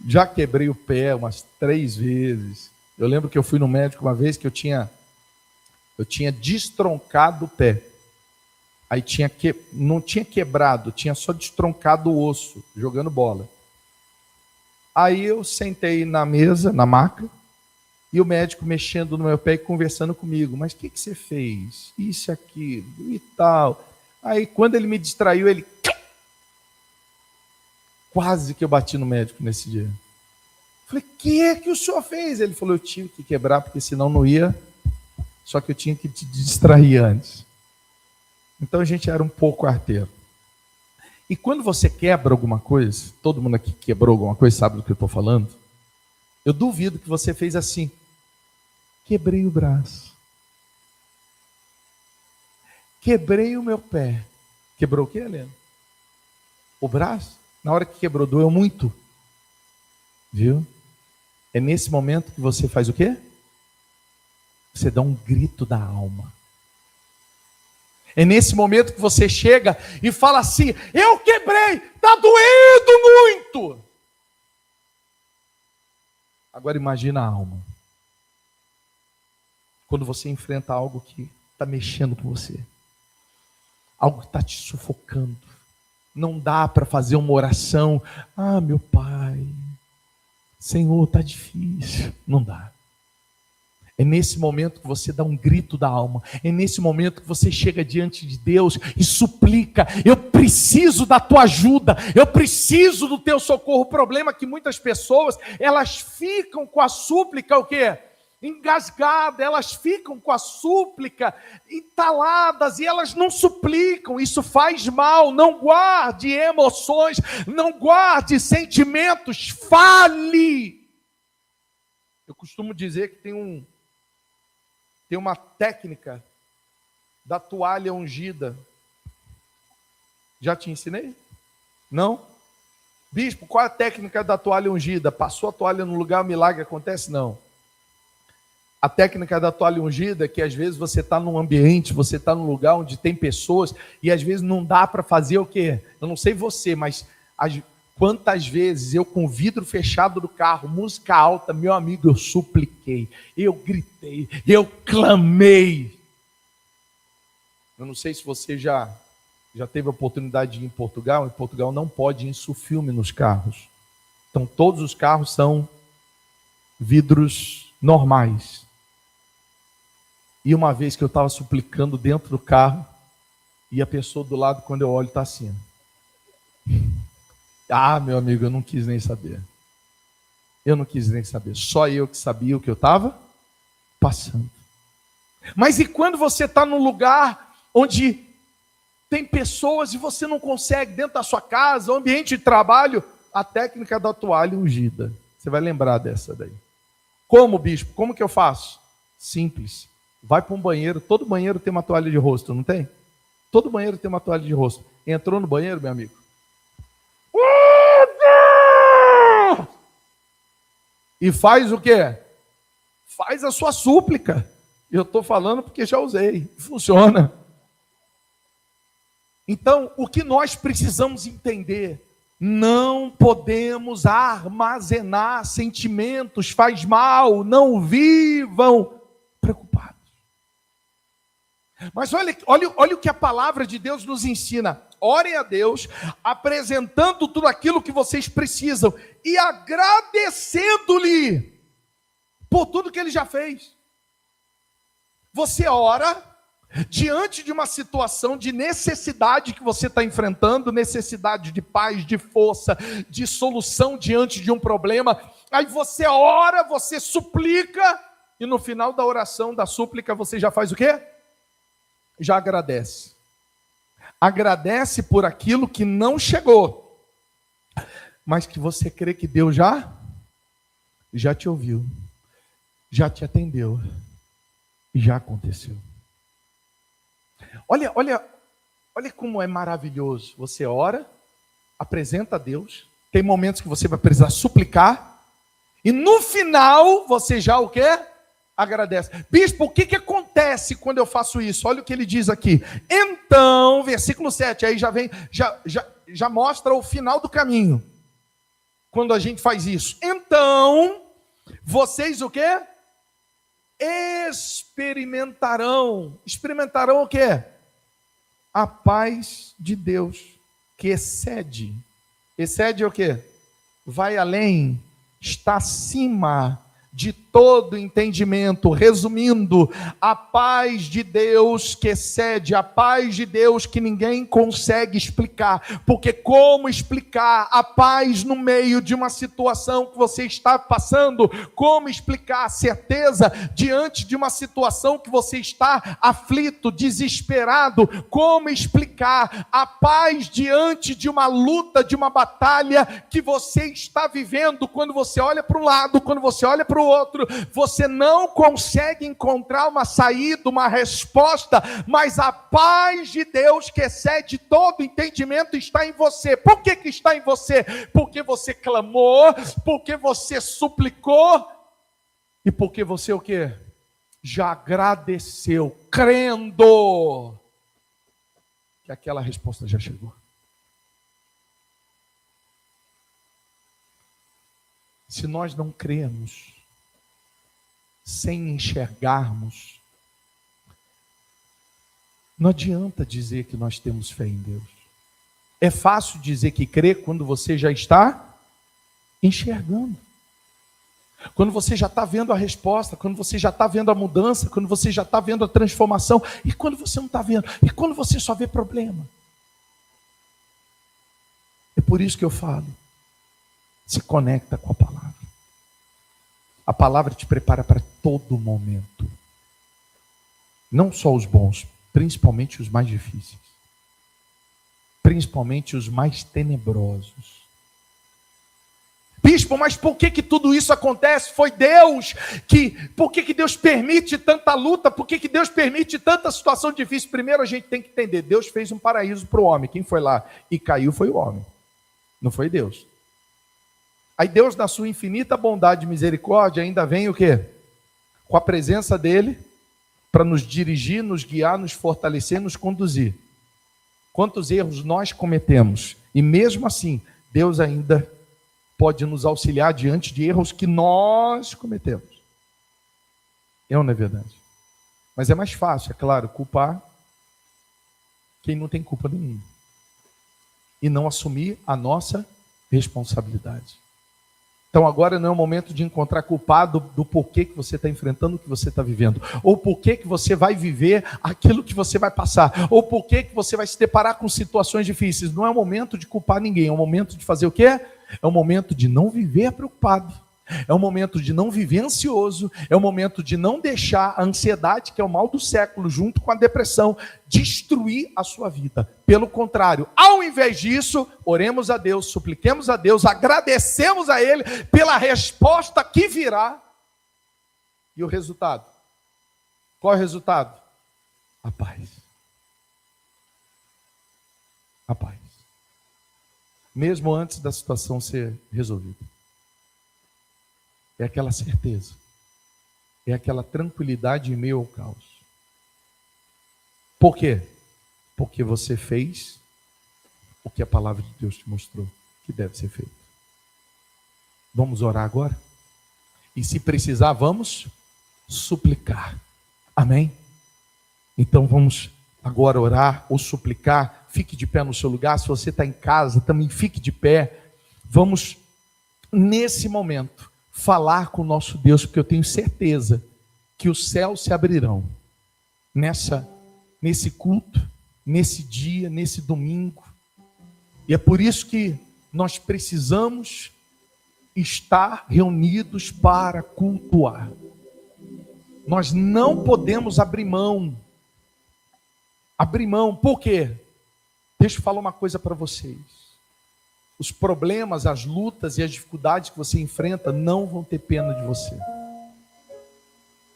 já quebrei o pé umas 3 vezes. Eu lembro que eu fui no médico uma vez que eu tinha destroncado o pé. Aí não tinha quebrado, tinha só destroncado o osso, jogando bola. Aí eu sentei na mesa, na maca, e o médico mexendo no meu pé e conversando comigo. Mas o que você fez? Isso, aquilo e tal. Aí quando ele me distraiu, ele... Quase que eu bati no médico nesse dia. Falei: o que o senhor fez? Ele falou: eu tive que quebrar, porque senão não ia. Só que eu tinha que te distrair antes. Então a gente era um pouco arteiro. E quando você quebra alguma coisa, todo mundo aqui quebrou alguma coisa, sabe do que eu estou falando? Eu duvido que você fez assim: quebrei o braço, quebrei o meu pé. Quebrou o quê, Helena? O braço? Na hora que quebrou, doeu muito. Viu? É nesse momento que você faz o quê? Você dá um grito da alma. É nesse momento que você chega e fala assim: eu quebrei, está doendo muito. Agora imagina a alma. Quando você enfrenta algo que está mexendo com você. Algo que está te sufocando. Não dá para fazer uma oração: ah, meu Pai, Senhor, está difícil. Não dá. É nesse momento que você dá um grito da alma. É nesse momento que você chega diante de Deus e suplica: eu preciso da tua ajuda, eu preciso do teu socorro. O problema é que muitas pessoas, elas ficam com a súplica o quê? Engasgada, elas ficam com a súplica entaladas e elas não suplicam. Isso faz mal. Não guarde emoções, não guarde sentimentos, fale. Eu costumo dizer que tem uma técnica da toalha ungida. Já te ensinei? Não? Bispo, qual é a técnica da toalha ungida? Passou a toalha no lugar, o milagre acontece? Não. A técnica da toalha ungida é que às vezes você está num ambiente, você está num lugar onde tem pessoas e às vezes não dá para fazer o quê? Eu não sei você, mas quantas vezes eu com o vidro fechado do carro, música alta, meu amigo, eu supliquei, eu gritei, eu clamei. Eu não sei se você já teve a oportunidade de ir em Portugal. Em Portugal não pode insufilme nos carros. Então todos os carros são vidros normais. E uma vez que eu estava suplicando dentro do carro, e a pessoa do lado, quando eu olho, está assim. Ah, meu amigo, eu não quis nem saber. Eu não quis nem saber. Só eu que sabia o que eu estava passando. Mas e quando você está num lugar onde Tem pessoas e você não consegue, dentro da sua casa, ambiente de trabalho, a técnica da toalha ungida. Você vai lembrar dessa daí. Como, bispo? Como que eu faço? Simples. Vai para um banheiro, todo banheiro tem uma toalha de rosto, não tem? Todo banheiro tem uma toalha de rosto. Entrou no banheiro, meu amigo? E faz o quê? Faz a sua súplica. Eu estou falando porque já usei. Funciona. Então, o que nós precisamos entender, não podemos armazenar sentimentos, faz mal, não vivam preocupados. Mas olha o que a palavra de Deus nos ensina. Orem a Deus, apresentando tudo aquilo que vocês precisam e agradecendo-lhe por tudo que Ele já fez. Você ora diante de uma situação de necessidade que você está enfrentando, necessidade de paz, de força, de solução diante de um problema. Aí você ora, você suplica, e no final da oração, da súplica, você já faz o quê? Já agradece. Agradece por aquilo que não chegou, mas que você crê que Deus já te ouviu, já te atendeu, e já aconteceu. Olha como é maravilhoso. Você ora, apresenta a Deus, tem momentos que você vai precisar suplicar, e no final você já o quê? Agradece. Bispo, o que acontece quando eu faço isso? Olha o que ele diz aqui. Então, versículo 7, aí já mostra o final do caminho. Quando a gente faz isso. Então, vocês o quê? Experimentarão o quê? A paz de Deus, que excede o quê? Vai além, está acima de todo entendimento. Resumindo, a paz de Deus que excede, a paz de Deus que ninguém consegue explicar, porque como explicar a paz no meio de uma situação que você está passando? Como explicar a certeza diante de uma situação que você está aflito, desesperado? Como explicar a paz diante de uma luta, de uma batalha que você está vivendo? Quando você olha para um lado, quando você olha para o outro, você não consegue encontrar uma saída, uma resposta, mas a paz de Deus que excede todo entendimento está em você. Por que está em você? Porque você clamou, porque você suplicou e porque você o quê? Já agradeceu, crendo que aquela resposta já chegou. Se nós não cremos, sem enxergarmos, não adianta dizer que nós temos fé em Deus. É fácil dizer que crê quando você já está enxergando. Quando você já está vendo a resposta, quando você já está vendo a mudança, quando você já está vendo a transformação, e quando você não está vendo, e quando você só vê problema. É por isso que eu falo, se conecta com a palavra. A palavra te prepara para todo momento. Não só os bons, principalmente os mais difíceis. Principalmente os mais tenebrosos. Bispo, mas por que tudo isso acontece? Foi Deus por que Deus permite tanta luta? Por que Deus permite tanta situação difícil? Primeiro a gente tem que entender, Deus fez um paraíso para o homem. Quem foi lá e caiu foi o homem. Não foi Deus. Aí Deus, na sua infinita bondade e misericórdia, ainda vem o quê? Com a presença dele, para nos dirigir, nos guiar, nos fortalecer, nos conduzir. Quantos erros nós cometemos? E mesmo assim, Deus ainda pode nos auxiliar diante de erros que nós cometemos. Não é verdade? Mas é mais fácil, é claro, culpar quem não tem culpa nenhuma. E não assumir a nossa responsabilidade. Então agora não é o momento de encontrar culpado do porquê que você está enfrentando o que você está vivendo, ou porquê que você vai viver aquilo que você vai passar, ou porquê que você vai se deparar com situações difíceis. Não é o momento de culpar ninguém, é o momento de fazer o quê? É o momento de não viver preocupado, É um momento de não viver ansioso, é um momento de não deixar a ansiedade, que é o mal do século, junto com a depressão, destruir a sua vida. Pelo contrário, ao invés disso, oremos a Deus, supliquemos a Deus, agradecemos a Ele pela resposta que virá. E o resultado? Qual é o resultado? A paz. A paz. Mesmo antes da situação ser resolvida. É aquela certeza. É aquela tranquilidade em meio ao caos. Por quê? Porque você fez o que a palavra de Deus te mostrou que deve ser feito. Vamos orar agora? E se precisar, vamos suplicar. Amém? Então vamos agora orar ou suplicar. Fique de pé no seu lugar. Se você está em casa, também fique de pé. Vamos, nesse momento, falar com o nosso Deus, porque eu tenho certeza que os céus se abrirão nesse culto, nesse dia, nesse domingo. E é por isso que nós precisamos estar reunidos para cultuar. Nós não podemos abrir mão. Abrir mão, por quê? Deixa eu falar uma coisa para vocês. Os problemas, as lutas e as dificuldades que você enfrenta não vão ter pena de você.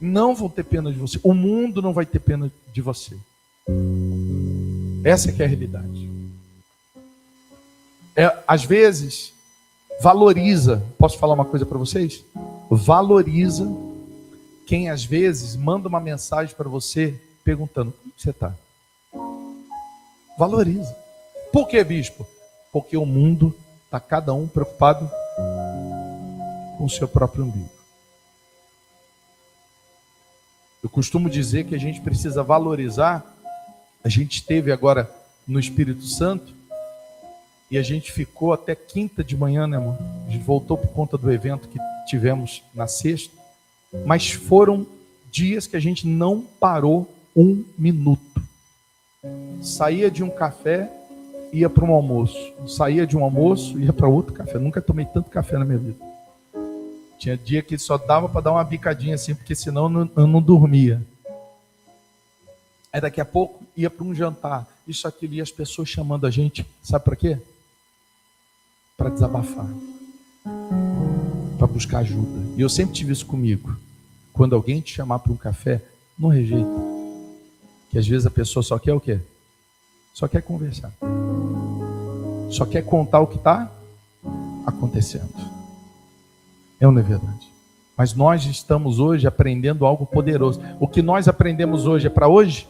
Não vão ter pena de você. O mundo não vai ter pena de você. Essa que é a realidade. Às vezes, valoriza. Posso falar uma coisa para vocês? Valoriza quem às vezes manda uma mensagem para você perguntando: como você está? Valoriza. Por que, bispo? Porque o mundo está cada um preocupado com o seu próprio umbigo. Eu costumo dizer que a gente precisa valorizar. A gente esteve agora no Espírito Santo e a gente ficou até quinta de manhã, né, amor? A gente voltou por conta do evento que tivemos na sexta. Mas foram dias que a gente não parou um minuto. Saía de um café, ia para um almoço. Saía de um almoço, ia para outro café. Nunca tomei tanto café na minha vida. Tinha dia que só dava para dar uma bicadinha assim, porque senão eu não dormia. Aí daqui a pouco ia para um jantar. Isso, aquilo, e as pessoas chamando a gente, sabe para quê? Para desabafar. Para buscar ajuda. E eu sempre tive isso comigo. Quando alguém te chamar para um café, não rejeita. Que às vezes a pessoa só quer o quê? Só quer conversar. Só quer contar o que está acontecendo. É ou não é verdade? Mas nós estamos hoje aprendendo algo poderoso. O que nós aprendemos hoje é para hoje?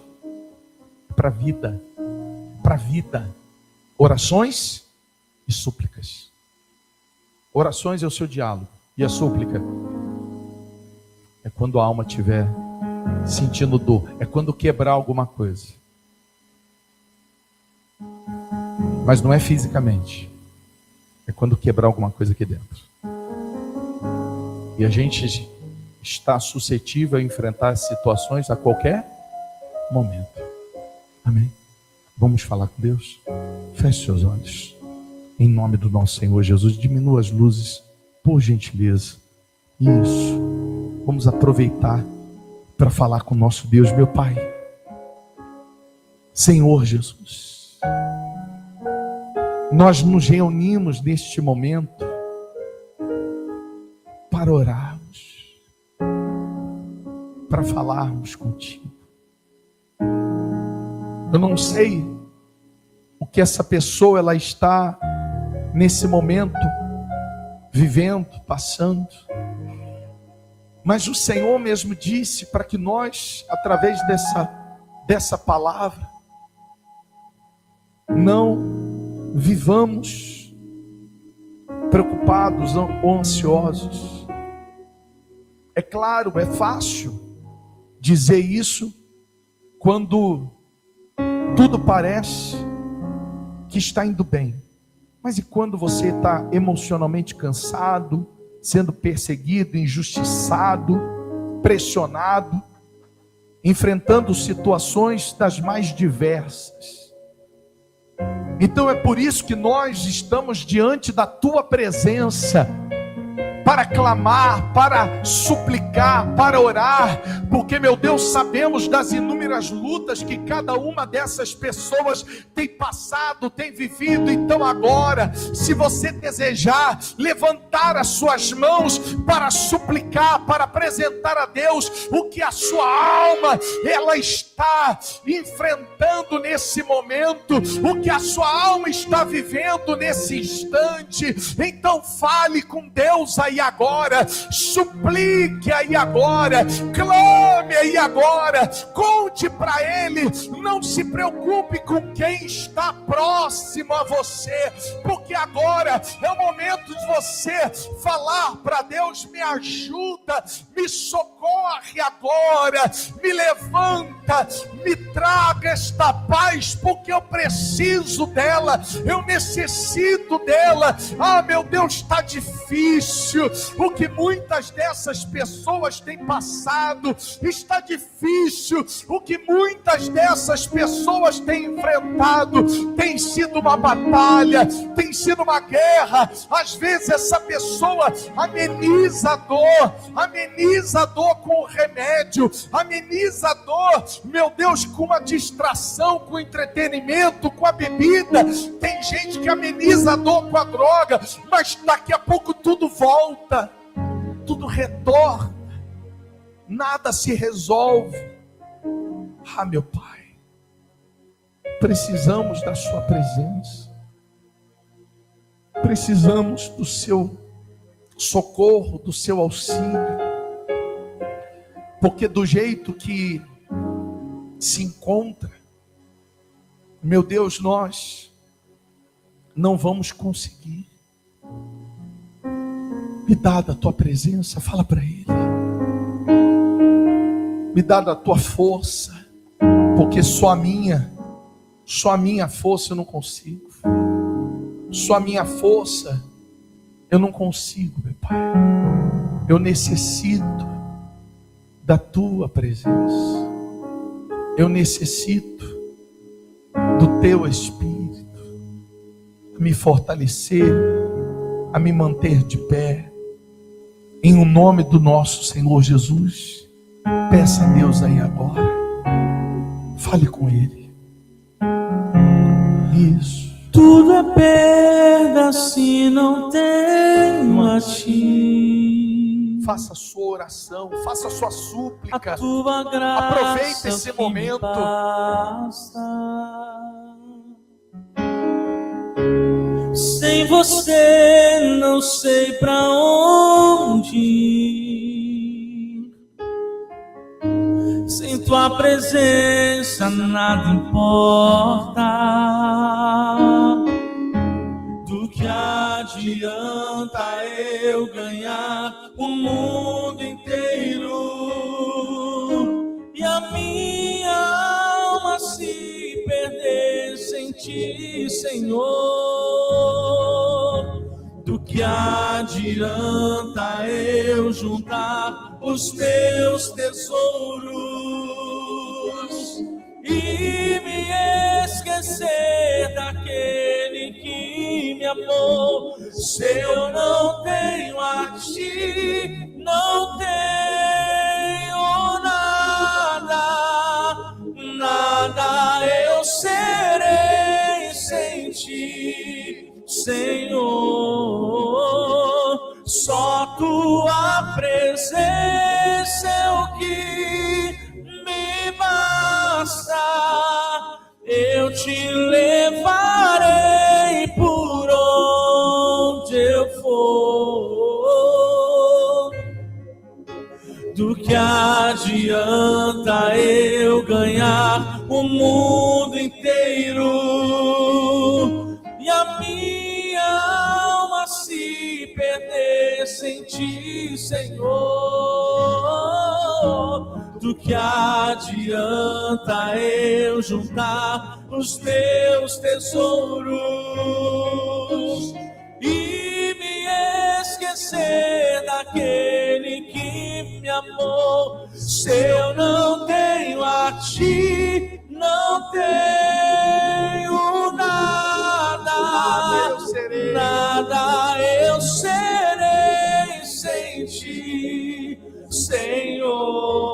É para a vida. Para a vida. Orações e súplicas. Orações é o seu diálogo. E a súplica é quando a alma estiver sentindo dor. É quando quebrar alguma coisa. Mas não é fisicamente. É quando quebrar alguma coisa aqui dentro. E a gente está suscetível a enfrentar situações a qualquer momento. Amém? Vamos falar com Deus? Feche seus olhos. Em nome do nosso Senhor Jesus, diminua as luzes, por gentileza. Isso. Vamos aproveitar para falar com o nosso Deus, meu Pai. Senhor Jesus, nós nos reunimos neste momento para orarmos, para falarmos contigo. Eu não sei o que essa pessoa ela está nesse momento vivendo, passando, mas o Senhor mesmo disse para que nós, através dessa palavra, não vivamos preocupados ou ansiosos. É claro, é fácil dizer isso quando tudo parece que está indo bem. Mas e quando você está emocionalmente cansado, sendo perseguido, injustiçado, pressionado, enfrentando situações das mais diversas? Então é por isso que nós estamos diante da tua presença, para clamar, para suplicar, para orar, porque, meu Deus, sabemos das inúmeras lutas que cada uma dessas pessoas tem passado, tem vivido. Então agora, se você desejar levantar as suas mãos para suplicar, para apresentar a Deus o que a sua alma ela está enfrentando nesse momento, o que a sua alma está vivendo nesse instante, então fale com Deus aí agora, suplique aí agora, clame aí agora, conte para Ele. Não se preocupe com quem está próximo a você, porque agora é o momento de você falar para Deus: me ajuda, me socorre agora, me levanta, me traga esta paz, porque eu preciso dela, eu necessito dela. Ah, meu Deus, está difícil, o que muitas dessas pessoas têm passado, está difícil, o que muitas dessas pessoas têm enfrentado, tem sido uma batalha, tem sido uma guerra. Às vezes essa pessoa ameniza a dor com o remédio, ameniza a dor, meu Deus, com uma distração, com entretenimento, com a bebida. Tem gente que ameniza a dor com a droga, mas daqui a pouco tudo volta, tudo retorna, nada se resolve. Ah, meu Pai, precisamos da sua presença, precisamos do seu socorro, do seu auxílio, porque do jeito que se encontra, meu Deus, nós não vamos conseguir. Me dá da tua presença, fala para Ele, me dá da tua força, porque só a minha força eu não consigo, só a minha força eu não consigo, meu Pai. Eu necessito da tua presença, eu necessito do teu Espírito a me fortalecer, a me manter de pé, em o nome do nosso Senhor Jesus. Peça a Deus aí agora, fale com Ele. Isso. Tudo é perda se não tenho a ti. Faça a sua oração, faça a sua súplica. A tua graça aproveite esse momento. Sem você não sei pra onde ir. Sem tua presença nada importa. Do que adianta eu ganhar o mundo inteiro e a minha alma se perder sem ti, Senhor? Do que adianta eu juntar os teus tesouros e me esquecer daquele que me amou? Se eu não tenho a ti, não tenho nada, nada eu serei sem ti, Senhor. Só tua presença é o que me basta. Eu te levarei por onde eu for. Do que adianta eu ganhar o mundo inteiro e a minha alma se perder sem ti, Senhor? Do que adianta eu juntar os teus tesouros e me esquecer daquele que me amou? Se eu não tenho a ti, não tenho nada, nada eu serei sem ti, Senhor.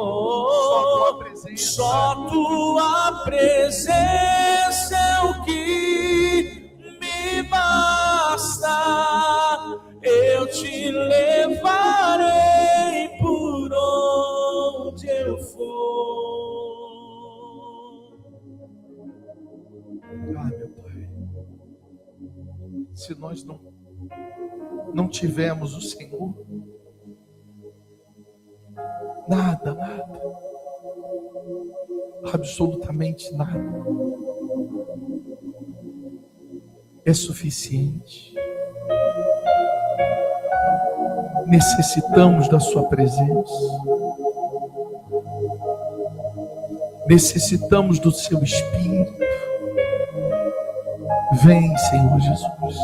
Só Tua presença é o que me basta. Eu te levarei por onde eu for. Ah, meu Pai, se nós não tivermos o Senhor, nada, absolutamente nada é suficiente. Necessitamos da sua presença, necessitamos do seu Espírito. Vem, Senhor Jesus.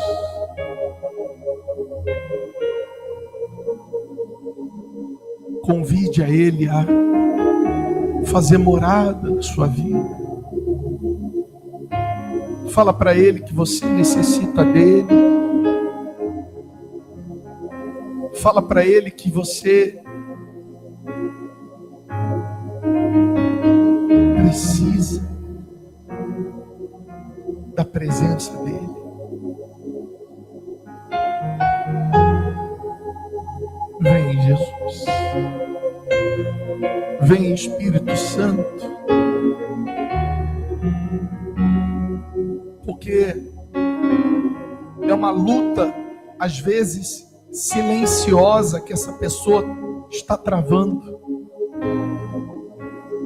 Convide a Ele a fazer morada na sua vida. Fala para Ele que você necessita dEle. Fala para Ele que você precisa da presença dEle. Vem, Jesus. Vem, Espírito Santo. Porque é uma luta, às vezes, silenciosa que essa pessoa está travando.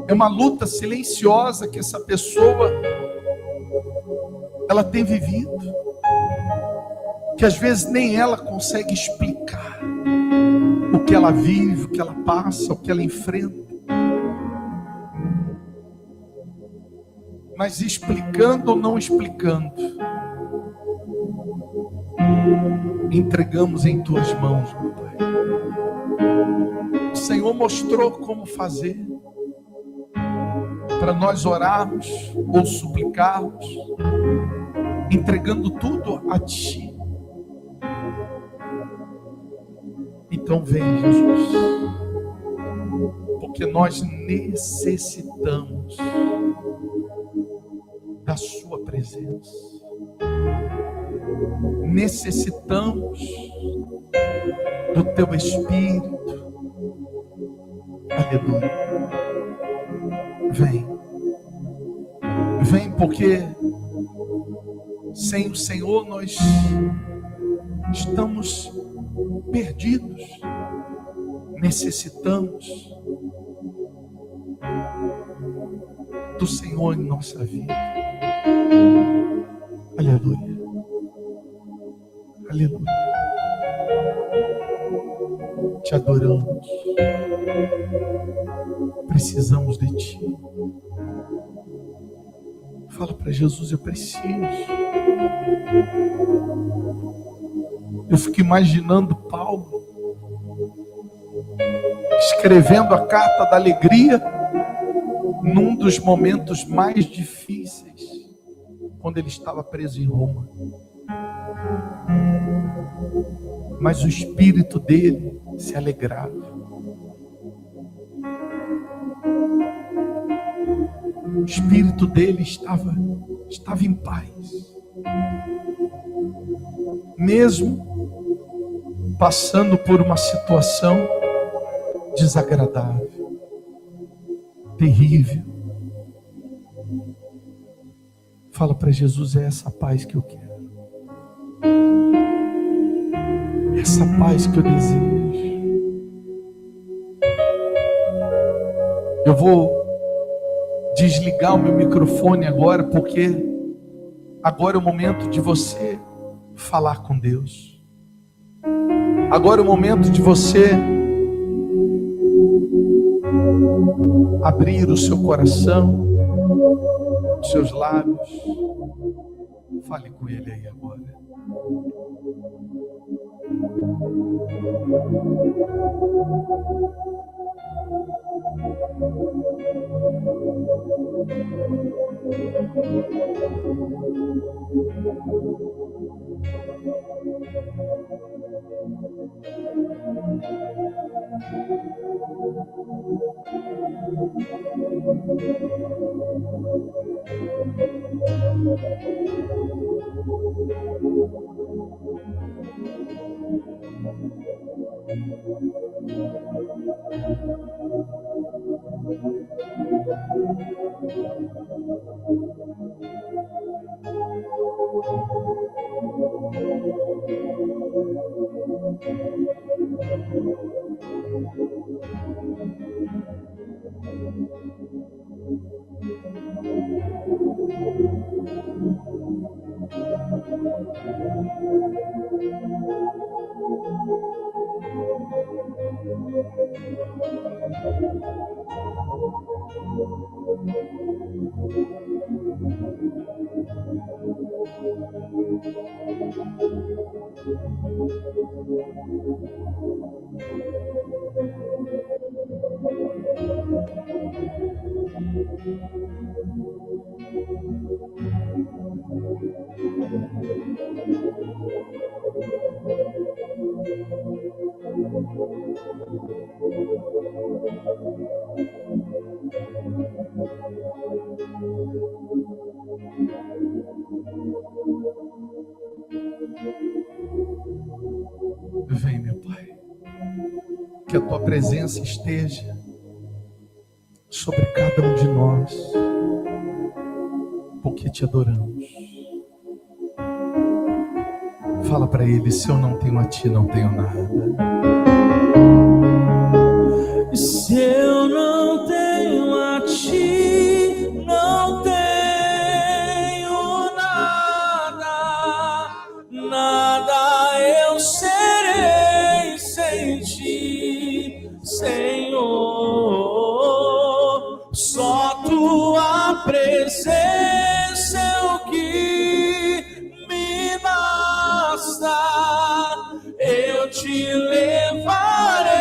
É uma luta silenciosa que essa pessoa ela tem vivido, que às vezes nem ela consegue explicar o que ela vive, o que ela passa, o que ela enfrenta. Mas explicando ou não explicando, entregamos em tuas mãos, meu Pai. O Senhor mostrou como fazer para nós orarmos ou suplicarmos, entregando tudo a Ti. Então vem, Jesus, porque nós necessitamos da sua presença. Necessitamos do teu Espírito. Aleluia. Vem porque sem o Senhor nós estamos perdidos. Necessitamos do Senhor em nossa vida. Aleluia. Aleluia. Te adoramos. Precisamos de Ti. Fala para Jesus, eu preciso. Eu fico imaginando Paulo escrevendo a carta da alegria num dos momentos mais difíceis, quando ele estava preso em Roma. Mas o espírito dele se alegrava. O espírito dele estava em paz. Mesmo passando por uma situação desagradável, terrível. Fala para Jesus, é essa paz que eu quero. Essa paz que eu desejo. Eu vou desligar o meu microfone agora, porque agora é o momento de você falar com Deus. Agora é o momento de você abrir o seu coração, os seus lábios. Fale com Ele aí agora. Vem, meu Pai, que a tua presença esteja sobre cada um de nós, porque te adoramos. Fala para ele: se eu não tenho a ti, não tenho nada. Se eu não tenho a ti, não tenho nada, nada eu serei sem ti, Senhor. Só tua presença é o que me basta. Eu te levarei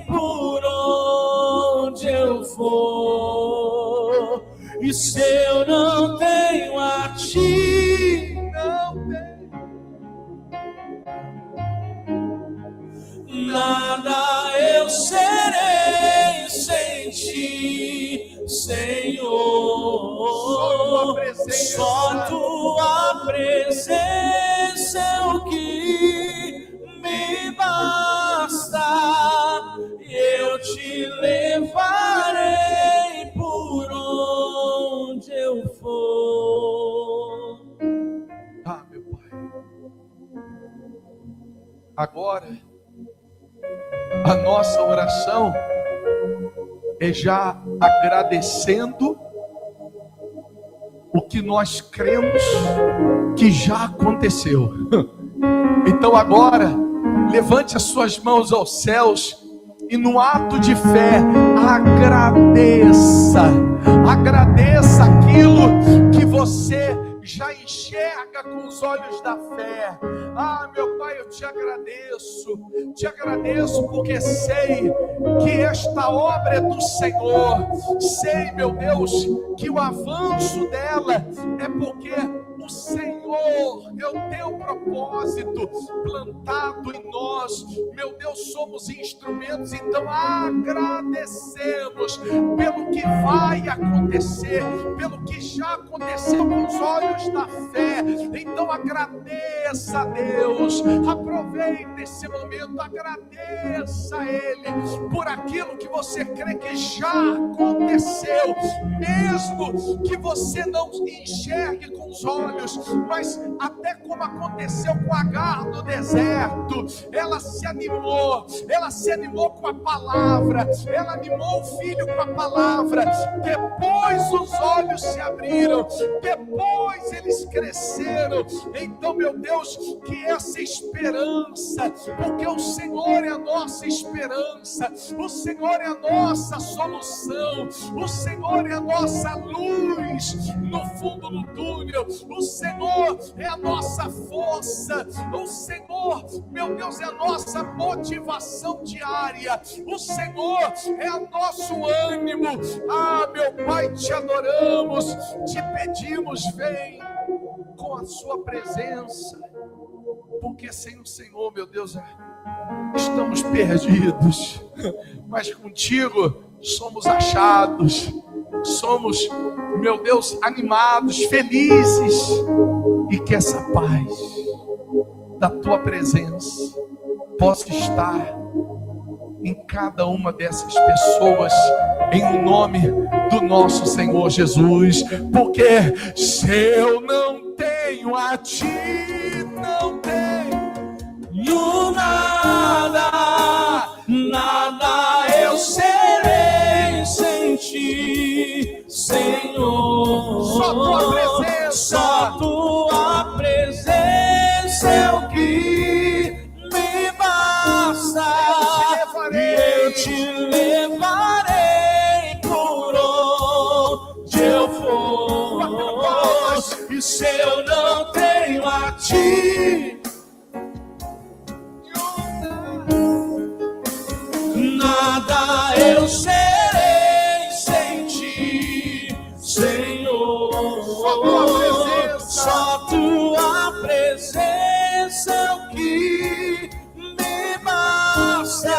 por onde eu for. E se eu não tenho a ti, não tenho nada eu serei sem ti, Senhor. Só tua presença é o que me basta. Eu te levarei por onde eu for. Ah, meu Pai, agora a nossa oração é já agradecendo o que nós cremos que já aconteceu. Então agora, levante as suas mãos aos céus e no ato de fé, agradeça aquilo que você já enxerga com os olhos da fé. Ah, meu Pai, eu te agradeço porque sei que esta obra é do Senhor. Sei, meu Deus, que o avanço dela é porque o Senhor é o teu propósito plantado em nós. Meu Deus, somos instrumentos, então agradecemos pelo que vai acontecer, pelo que já aconteceu com os olhos da fé. Então agradeça a Deus, aproveite esse momento, agradeça a Ele por aquilo que você crê que já aconteceu, mesmo que você não enxergue com os olhos, mas até como aconteceu com Agar no deserto, ela se animou com a palavra, ela animou o filho com a palavra, depois os olhos se abriram, depois eles cresceram. Então, meu Deus, que essa esperança, porque o Senhor é a nossa esperança, o Senhor é a nossa solução, o Senhor é a nossa luz no fundo do túnel, o Senhor é a nossa força, o Senhor, meu Deus, é a nossa motivação diária, o Senhor é o nosso ânimo. Ah, meu Pai, te adoramos, te pedimos, vem com a sua presença, porque sem o Senhor, meu Deus, estamos perdidos. mas contigo somos achados, somos, meu Deus, animados, felizes, e que essa paz da tua presença possa estar em cada uma dessas pessoas, em o nome do nosso Senhor Jesus, porque se eu não tenho a ti, não tenho nada, nada eu serei sem ti, Senhor. Só tua presença, só tua presença é o que me basta. Eu te levarei por onde eu for. E se eu não tenho a ti, nada eu serei sem ti, Senhor. Só tua presença é o que me basta.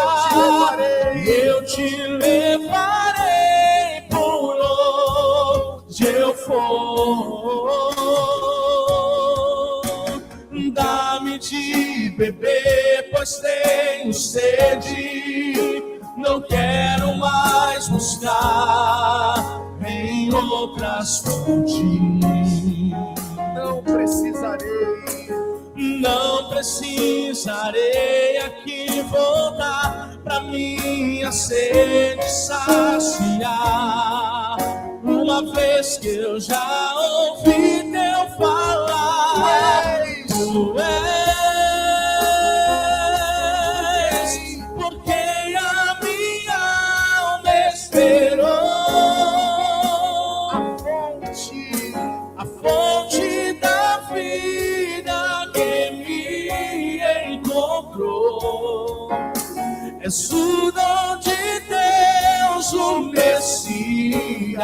Eu te levarei por onde eu for. Dá-me de beber, pois tenho sede. Não quero mais buscar em outras fontes. Não precisarei aqui voltar pra minha sede saciar. Uma vez que eu já ouvi teu falar, tu és, porque a minha alma esperou a fonte da vida que me encontrou. És o dom de Deus, o Messias,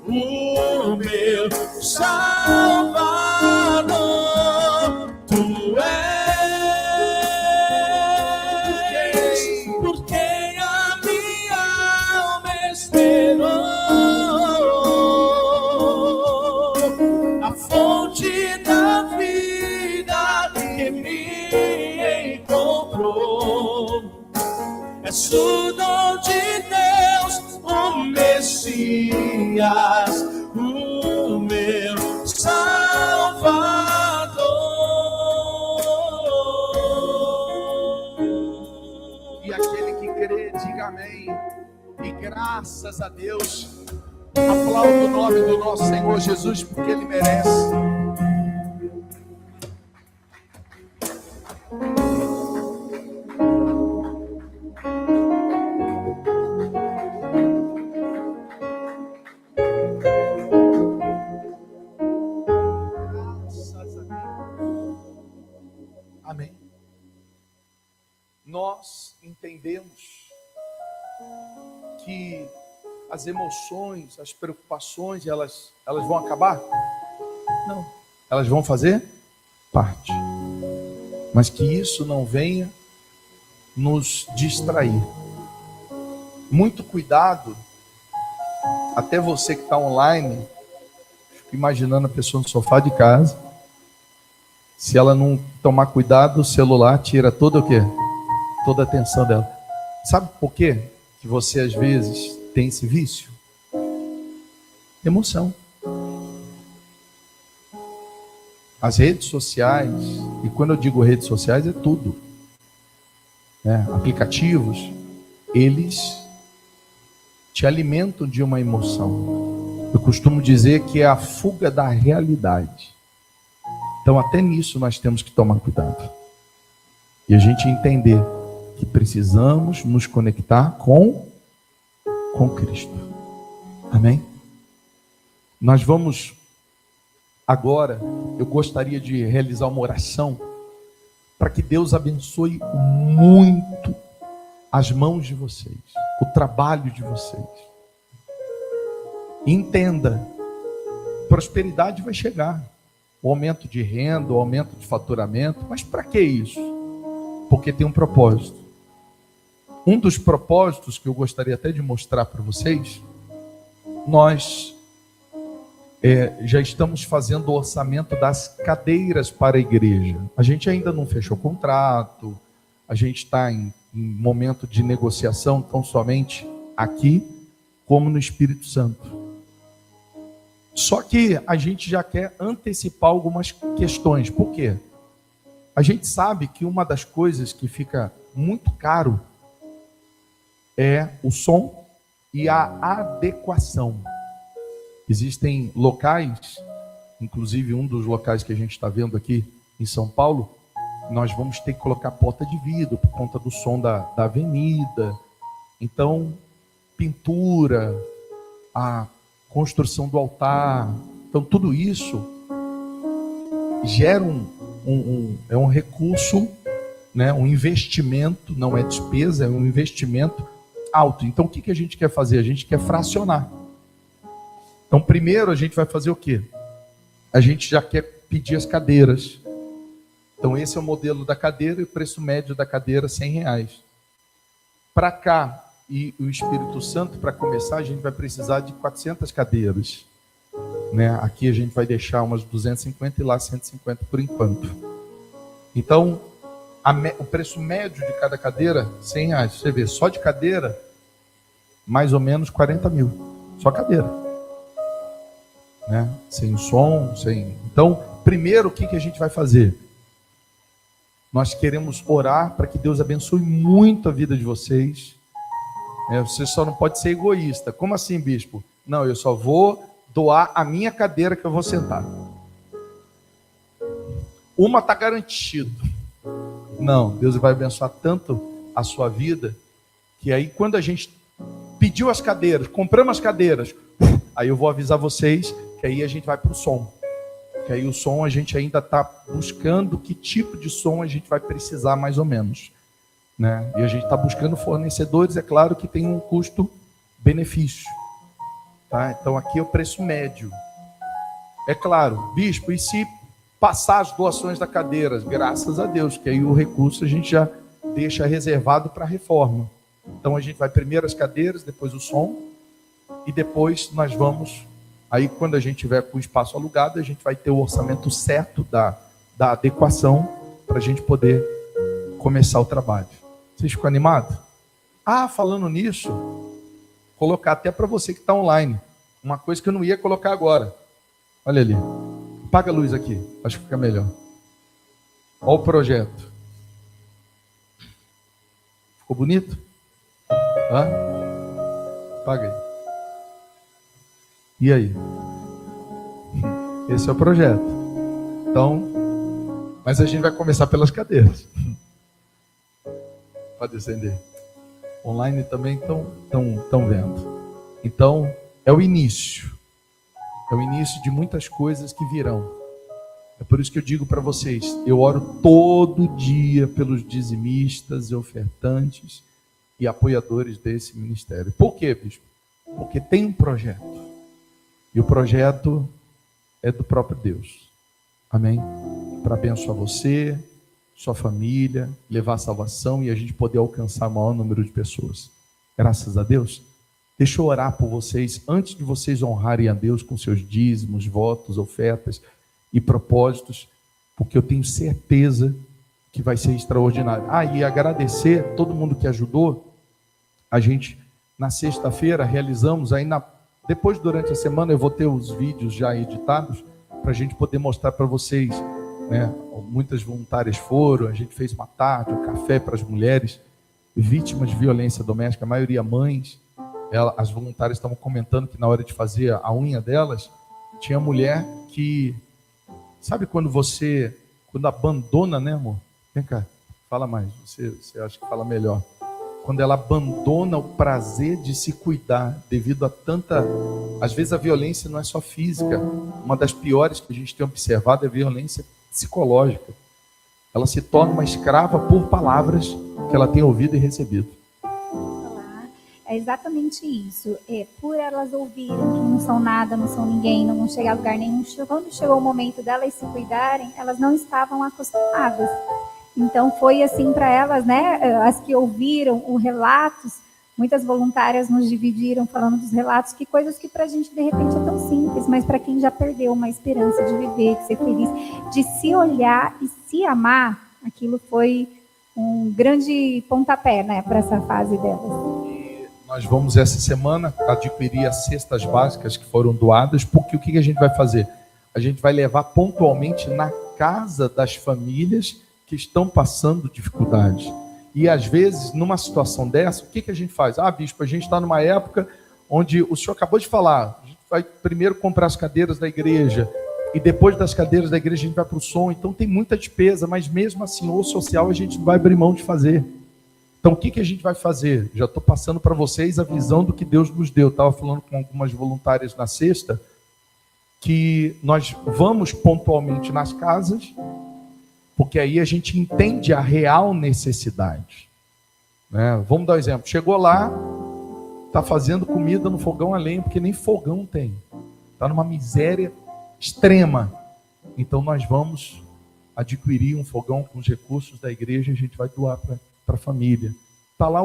o meu Salvador. Tu és, porque a minha alma esperou a fonte da vida que me encontrou. És o dom de Deus, o Messias, o meu Salvador. E aquele que crê, diga amém. E graças a Deus, aplauda o nome do nosso Senhor Jesus, porque Ele merece. Amém. Nós entendemos que as emoções, as preocupações, elas vão acabar? Não. Elas vão fazer parte. Mas que isso não venha nos distrair. Muito cuidado, até você que está online, fico imaginando a pessoa no sofá de casa. Se ela não tomar cuidado, o celular tira toda o quê? Toda a atenção dela. Sabe por quê que você às vezes tem esse vício? Emoção. As redes sociais, e quando eu digo redes sociais é tudo, né? Aplicativos, eles te alimentam de uma emoção. Eu costumo dizer que é a fuga da realidade. Então até nisso nós temos que tomar cuidado. E a gente entender que precisamos nos conectar com Cristo. Amém? Nós vamos agora, eu gostaria de realizar uma oração para que Deus abençoe muito as mãos de vocês, o trabalho de vocês. Entenda, prosperidade vai chegar, o aumento de renda, o aumento de faturamento, mas para que isso? Porque tem um propósito. Um dos propósitos que eu gostaria até de mostrar para vocês, nós já estamos fazendo o orçamento das cadeiras para a igreja. A gente ainda não fechou contrato, a gente está em momento de negociação, tão somente aqui como no Espírito Santo. Só que a gente já quer antecipar algumas questões. Por quê? A gente sabe que uma das coisas que fica muito caro é o som e a adequação. Existem locais, inclusive um dos locais que a gente está vendo aqui em São Paulo, nós vamos ter que colocar porta de vidro por conta do som da avenida. Então, pintura, a construção do altar, então tudo isso gera um recurso, né, um investimento, não é despesa, é um investimento alto. Então o que a gente quer fazer? A gente quer fracionar. Então primeiro a gente vai fazer o quê? A gente já quer pedir as cadeiras. Então esse é o modelo da cadeira e o preço médio da cadeira R$100. Para cá, e o Espírito Santo, para começar, a gente vai precisar de 400 cadeiras. Né? Aqui a gente vai deixar umas 250 e lá 150 por enquanto. Então, o preço médio de cada cadeira, R$100. Você vê, só de cadeira, mais ou menos 40 mil. Só cadeira. Né? Sem som, sem... Então, primeiro, o que a gente vai fazer? Nós queremos orar para que Deus abençoe muito a vida de vocês. Você só não pode ser egoísta. Como assim, bispo? Não, eu só vou doar a minha cadeira que eu vou sentar. Uma está garantido. Não, Deus vai abençoar tanto a sua vida, que aí quando a gente pediu as cadeiras, compramos as cadeiras, aí eu vou avisar vocês que aí a gente vai para o som. Que aí o som a gente ainda está buscando que tipo de som a gente vai precisar mais ou menos. Né? E a gente está buscando fornecedores, é claro que tem um custo-benefício. Tá? Então aqui é o preço médio. É claro, bispo, e se passar as doações da cadeira? Graças a Deus, que aí o recurso a gente já deixa reservado para a reforma. Então a gente vai primeiro as cadeiras, depois o som, e depois nós vamos, aí quando a gente tiver com o espaço alugado, a gente vai ter o orçamento certo da adequação para a gente poder começar o trabalho. Vocês ficam animados? Falando nisso, colocar até para você que está online, uma coisa que eu não ia colocar agora. Olha ali. Apaga a luz aqui, acho que fica melhor. Olha o projeto. Ficou bonito? Apaga aí. E aí? Esse é o projeto. Então, mas a gente vai começar pelas cadeiras. Pode acender. Online também estão vendo. Então, é o início. É o início de muitas coisas que virão. É por isso que eu digo para vocês, eu oro todo dia pelos dizimistas e ofertantes e apoiadores desse ministério. Por quê, bispo? Porque tem um projeto. E o projeto é do próprio Deus. Amém? Para abençoar você, sua família, levar a salvação e a gente poder alcançar o maior número de pessoas. Graças a Deus. Deixa eu orar por vocês, antes de vocês honrarem a Deus com seus dízimos, votos, ofertas e propósitos, porque eu tenho certeza que vai ser extraordinário. E agradecer todo mundo que ajudou. A gente, na sexta-feira, realizamos, depois, durante a semana, eu vou ter os vídeos já editados, para a gente poder mostrar para vocês, né? Muitas voluntárias foram, a gente fez uma tarde, um café para as mulheres vítimas de violência doméstica, a maioria mães. As voluntárias estavam comentando que na hora de fazer a unha delas, tinha mulher que, sabe quando abandona, né, amor? Vem cá, fala mais, você acha que fala melhor. Quando ela abandona o prazer de se cuidar devido a tanta... Às vezes a violência não é só física. Uma das piores que a gente tem observado é a violência psicológica. Ela se torna uma escrava por palavras que ela tem ouvido e recebido. É exatamente isso. Por elas ouvirem que não são nada, não são ninguém, não vão chegar a lugar nenhum. Quando chegou o momento delas se cuidarem, elas não estavam acostumadas. Então foi assim para elas, né? As que ouviram os relatos, muitas voluntárias nos dividiram falando dos relatos, que coisas que para a gente de repente é tão simples, mas para quem já perdeu uma esperança de viver, de ser feliz, de se olhar e se amar, aquilo foi um grande pontapé, né, para essa fase delas. E nós vamos essa semana adquirir as cestas básicas que foram doadas, porque o que a gente vai fazer? A gente vai levar pontualmente na casa das famílias que estão passando dificuldades. E às vezes, numa situação dessa, o que a gente faz? Ah, bispo, a gente está numa época onde o senhor acabou de falar, a gente vai primeiro comprar as cadeiras da igreja, e depois das cadeiras da igreja a gente vai para o som, então tem muita despesa, mas mesmo assim, o social a gente não vai abrir mão de fazer. Então o que a gente vai fazer? Já estou passando para vocês a visão do que Deus nos deu. Estava falando com algumas voluntárias na sexta, que nós vamos pontualmente nas casas, porque aí a gente entende a real necessidade, né? Vamos dar um exemplo. Chegou lá, está fazendo comida no fogão a lenha, porque nem fogão tem. Está numa miséria extrema. Então nós vamos adquirir um fogão com os recursos da igreja e a gente vai doar para a família. Está lá,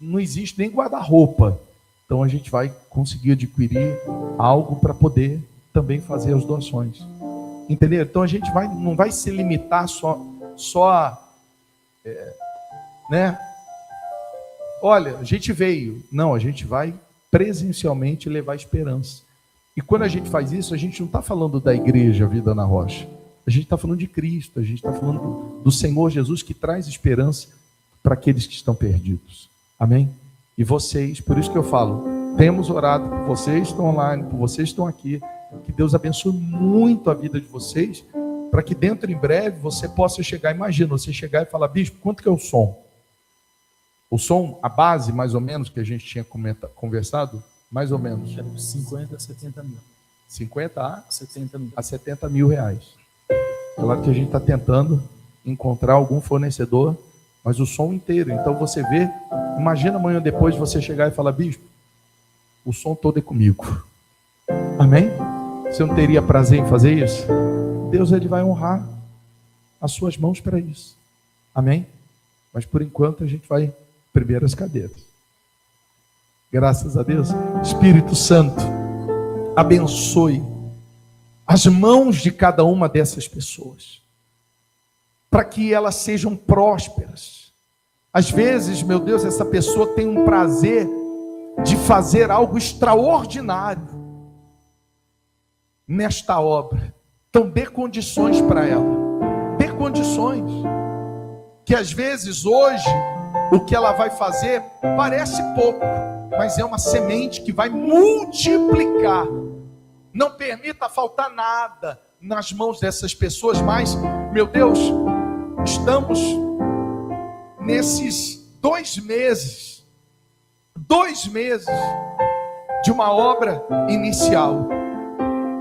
não existe nem guarda-roupa. Então a gente vai conseguir adquirir algo para poder também fazer as doações. Entendeu? Então a gente não vai se limitar só né? Olha, a gente veio. Não, a gente vai presencialmente levar esperança. E quando a gente faz isso, a gente não está falando da igreja Vida na Rocha. A gente está falando de Cristo, a gente está falando do Senhor Jesus, que traz esperança para aqueles que estão perdidos. Amém? E vocês, por isso que eu falo, temos orado por vocês que estão online, por vocês que estão aqui. Que Deus abençoe muito a vida de vocês, para que dentro em breve você possa chegar, imagina, você chegar e falar, bispo, quanto que é o som? O som, a base mais ou menos que a gente tinha conversado, mais ou menos. 50 a 70 mil. 50 a 70 mil. A 70 mil reais. Claro que a gente está tentando encontrar algum fornecedor, mas o som inteiro. Então você vê, imagina amanhã depois você chegar e falar, bispo, o som todo é comigo. Amém? Você não teria prazer em fazer isso? Deus, ele vai honrar as suas mãos para isso. Amém? Mas por enquanto a gente vai primeiro as cadeiras. Graças a Deus. Espírito Santo, abençoe as mãos de cada uma dessas pessoas, para que elas sejam prósperas. Às vezes, meu Deus, essa pessoa tem um prazer de fazer algo extraordinário nesta obra. Então dê condições para ela. Dê condições. Que às vezes hoje o que ela vai fazer parece pouco, mas é uma semente que vai multiplicar. Não permita faltar nada nas mãos dessas pessoas, mas, meu Deus, estamos nesses 2 meses de uma obra inicial.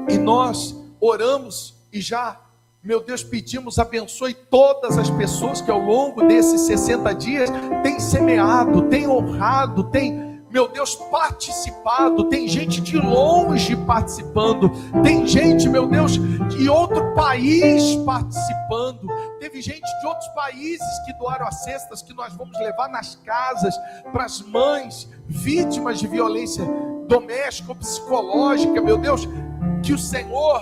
E nós oramos e já, meu Deus, pedimos, abençoe todas as pessoas que ao longo desses 60 dias têm semeado, têm honrado, têm, meu Deus, participado. Tem gente de longe participando, tem gente, meu Deus, de outro país participando. Teve gente de outros países que doaram as cestas que nós vamos levar nas casas para as mães vítimas de violência doméstica ou psicológica. Meu Deus, que o Senhor,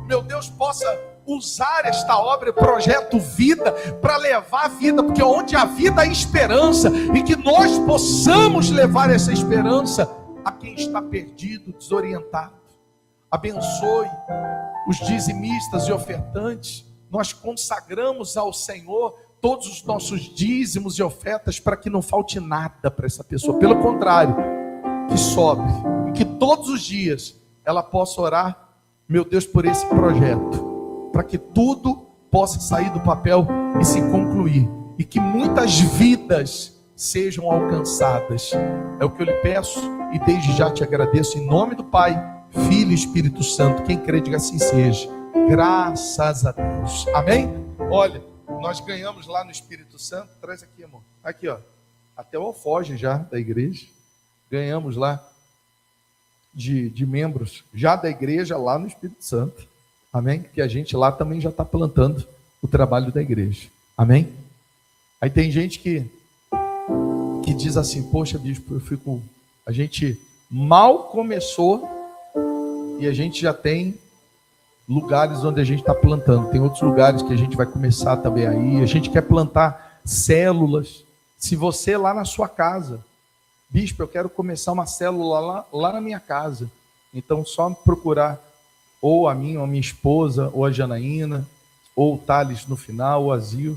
meu Deus, possa usar esta obra, Projeto Vida, para levar a vida, porque onde há vida há esperança, e que nós possamos levar essa esperança a quem está perdido, desorientado. Abençoe os dizimistas e ofertantes. Nós consagramos ao Senhor todos os nossos dízimos e ofertas, para que não falte nada para essa pessoa. Pelo contrário, que sobre, e que todos os dias ela possa orar, meu Deus, por esse projeto, para que tudo possa sair do papel e se concluir, e que muitas vidas sejam alcançadas. É o que eu lhe peço e desde já te agradeço, em nome do Pai, Filho e Espírito Santo. Quem crê, diga assim seja. Graças a Deus. Amém? Olha, nós ganhamos lá no Espírito Santo. Traz aqui, amor. Aqui, ó. Até o alforje já da igreja. Ganhamos lá de membros já da igreja lá no Espírito Santo. Amém? Que a gente lá também já está plantando o trabalho da igreja. Amém? Aí tem gente que diz assim, poxa, bispo, a gente mal começou e a gente já tem lugares onde a gente está plantando. Tem outros lugares que a gente vai começar também aí. A gente quer plantar células. Se você lá na sua casa, bispo, eu quero começar uma célula lá na minha casa. Então, só procurar ou a minha esposa, ou a Janaína, ou o Thales no final, ou a Zil,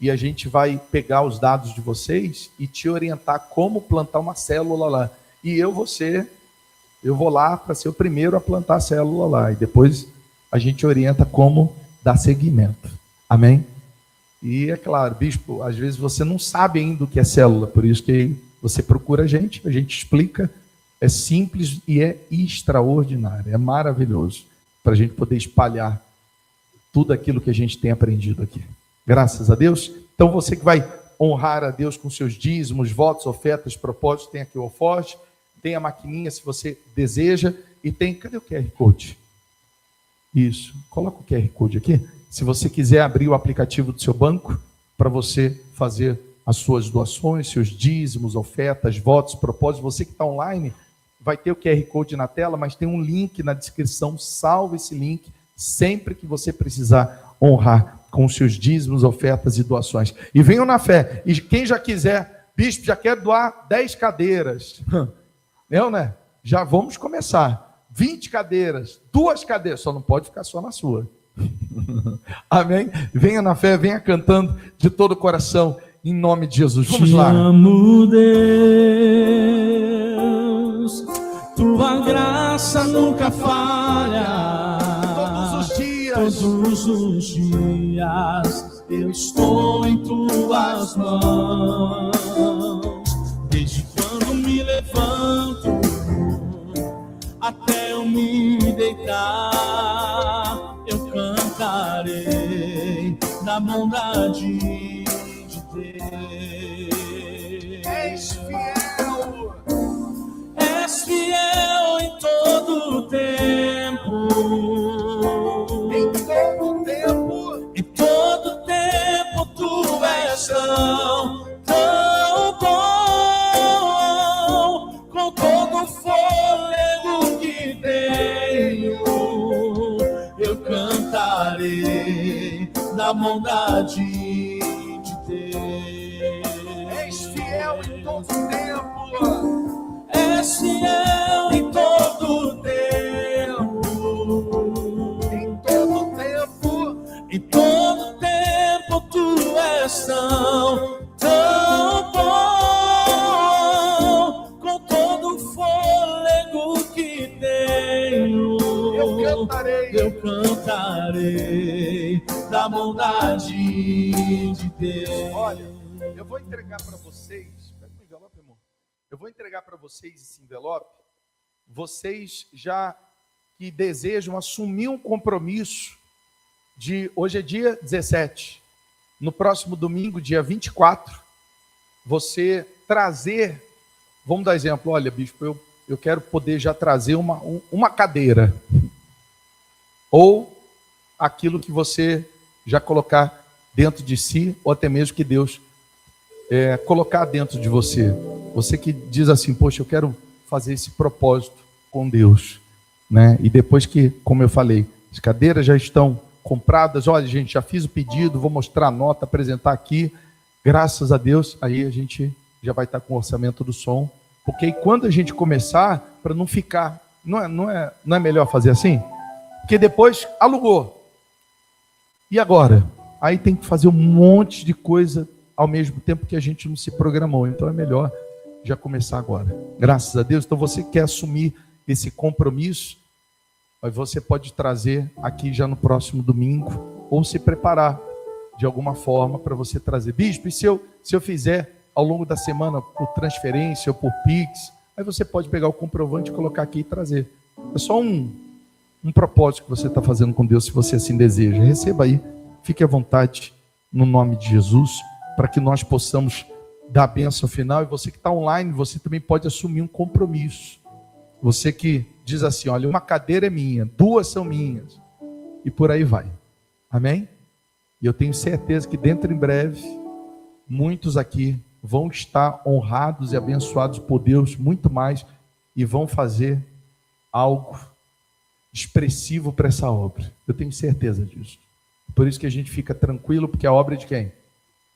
e a gente vai pegar os dados de vocês e te orientar como plantar uma célula lá. E eu vou lá para ser o primeiro a plantar a célula lá. E depois a gente orienta como dar seguimento. Amém? E é claro, bispo, às vezes você não sabe ainda o que é célula, por isso que você procura a gente explica. É simples e é extraordinário, é maravilhoso, para a gente poder espalhar tudo aquilo que a gente tem aprendido aqui. Graças a Deus. Então você que vai honrar a Deus com seus dízimos, votos, ofertas, propósitos, tem aqui o alforje, tem a maquininha se você deseja, e tem, cadê o QR Code? Isso, coloca o QR Code aqui. Se você quiser abrir o aplicativo do seu banco, para você fazer as suas doações, seus dízimos, ofertas, votos, propósitos, você que está online, vai ter o QR Code na tela, mas tem um link na descrição, salve esse link, sempre que você precisar honrar com os seus dízimos, ofertas e doações. E venham na fé. E quem já quiser, bispo, já quer doar 10 cadeiras. Não, né? Já vamos começar. 20 cadeiras, 2 cadeiras, só não pode ficar só na sua. Amém? Venha na fé, venha cantando de todo o coração, em nome de Jesus. Vamos lá. Te amo, Deus, tua graça nunca falha. Todos os dias eu estou em tuas mãos. Desde quando me levanto até eu me deitar, eu cantarei da bondade de Deus. És fiel em todo o tempo. Em todo tempo tu és tão bom, com todo o fôlego que tenho, eu cantarei da bondade de Deus. És fiel em todo tempo. És fiel em todo tempo. Em todo tempo tu és tão bom, com todo o fôlego que tenho, eu cantarei da bondade de Deus. Olha, eu vou entregar para vocês, pega um envelope, amor. Eu vou entregar para vocês esse envelope, vocês já que desejam assumir um compromisso hoje é dia 17, no próximo domingo, dia 24, você trazer, vamos dar exemplo, olha, bispo, eu quero poder já trazer uma cadeira, ou aquilo que você já colocar dentro de si, ou até mesmo que Deus colocar dentro de você. Você que diz assim, poxa, eu quero fazer esse propósito com Deus, né? E depois que, como eu falei, as cadeiras já estão compradas, olha, gente, já fiz o pedido, vou mostrar a nota, apresentar aqui, graças a Deus, aí a gente já vai estar com o orçamento do som, porque aí quando a gente começar, para não ficar, não é melhor fazer assim? Porque depois alugou, e agora? Aí tem que fazer um monte de coisa ao mesmo tempo que a gente não se programou, então é melhor já começar agora, graças a Deus. Então você quer assumir esse compromisso, mas você pode trazer aqui já no próximo domingo, ou se preparar de alguma forma para você trazer. Bispo, e se eu fizer ao longo da semana por transferência ou por Pix, aí você pode pegar o comprovante e colocar aqui e trazer. É só um propósito que você está fazendo com Deus, se você assim deseja. Receba aí, fique à vontade, no nome de Jesus, para que nós possamos dar a bênção final. E você que está online, você também pode assumir um compromisso. Você que diz assim, olha, uma cadeira é minha, 2 são minhas, e por aí vai. Amém? E eu tenho certeza que dentro em breve, muitos aqui vão estar honrados e abençoados por Deus muito mais e vão fazer algo expressivo para essa obra. Eu tenho certeza disso. Por isso que a gente fica tranquilo, porque a obra é de quem?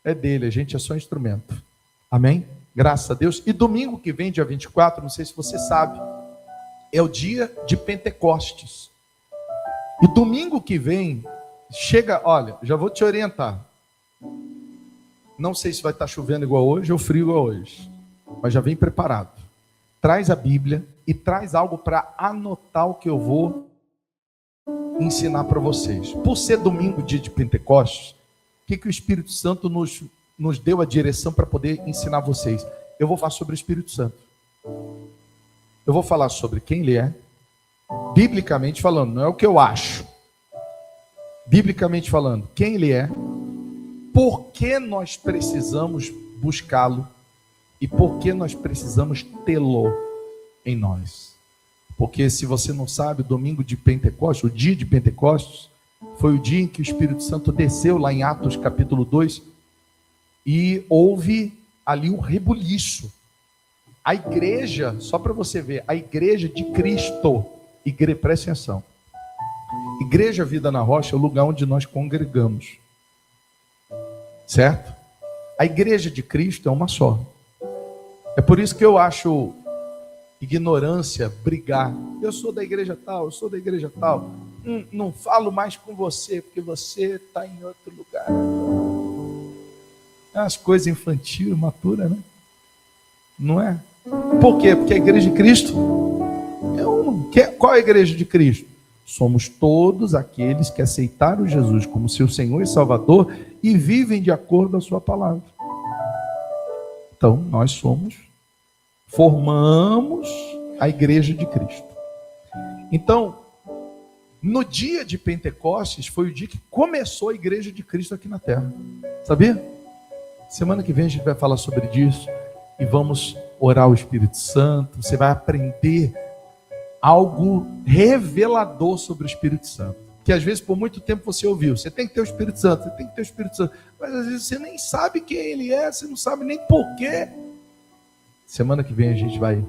É dele, a gente é só instrumento. Amém? Graças a Deus. E domingo que vem, dia 24, não sei se você sabe, é o dia de Pentecostes. E domingo que vem, chega, olha, já vou te orientar. Não sei se vai estar chovendo igual hoje ou frio igual hoje, mas já vem preparado. Traz a Bíblia e traz algo para anotar o que eu vou ensinar para vocês. Por ser domingo, dia de Pentecostes, o que o Espírito Santo nos deu a direção para poder ensinar vocês? Eu vou falar sobre o Espírito Santo. Eu vou falar sobre quem ele é, biblicamente falando, não é o que eu acho. Biblicamente falando, quem ele é, por que nós precisamos buscá-lo e por que nós precisamos tê-lo em nós. Porque se você não sabe, o domingo de Pentecostes, o dia de Pentecostes, foi o dia em que o Espírito Santo desceu lá em Atos capítulo 2 e houve ali um rebuliço. A igreja, só para você ver, a igreja de Cristo, presta atenção, Igreja Vida na Rocha é o lugar onde nós congregamos, certo? A igreja de Cristo é uma só. É por isso que eu acho ignorância brigar. Eu sou da igreja tal, eu sou da igreja tal. Não falo mais com você, porque você está em outro lugar. É umas coisas infantil, imatura, né? Não é? Por quê? Porque a igreja de Cristo é uma. Qual é a igreja de Cristo? Somos todos aqueles que aceitaram Jesus como seu Senhor e Salvador e vivem de acordo com a sua palavra. Então, nós formamos a igreja de Cristo. Então, no dia de Pentecostes, foi o dia que começou a igreja de Cristo aqui na terra. Sabia? Semana que vem a gente vai falar sobre isso e vamos orar ao Espírito Santo. Você vai aprender algo revelador sobre o Espírito Santo. Que às vezes por muito tempo você ouviu, você tem que ter o Espírito Santo, você tem que ter o Espírito Santo. Mas às vezes você nem sabe quem ele é, você não sabe nem porquê. Semana que vem a gente vai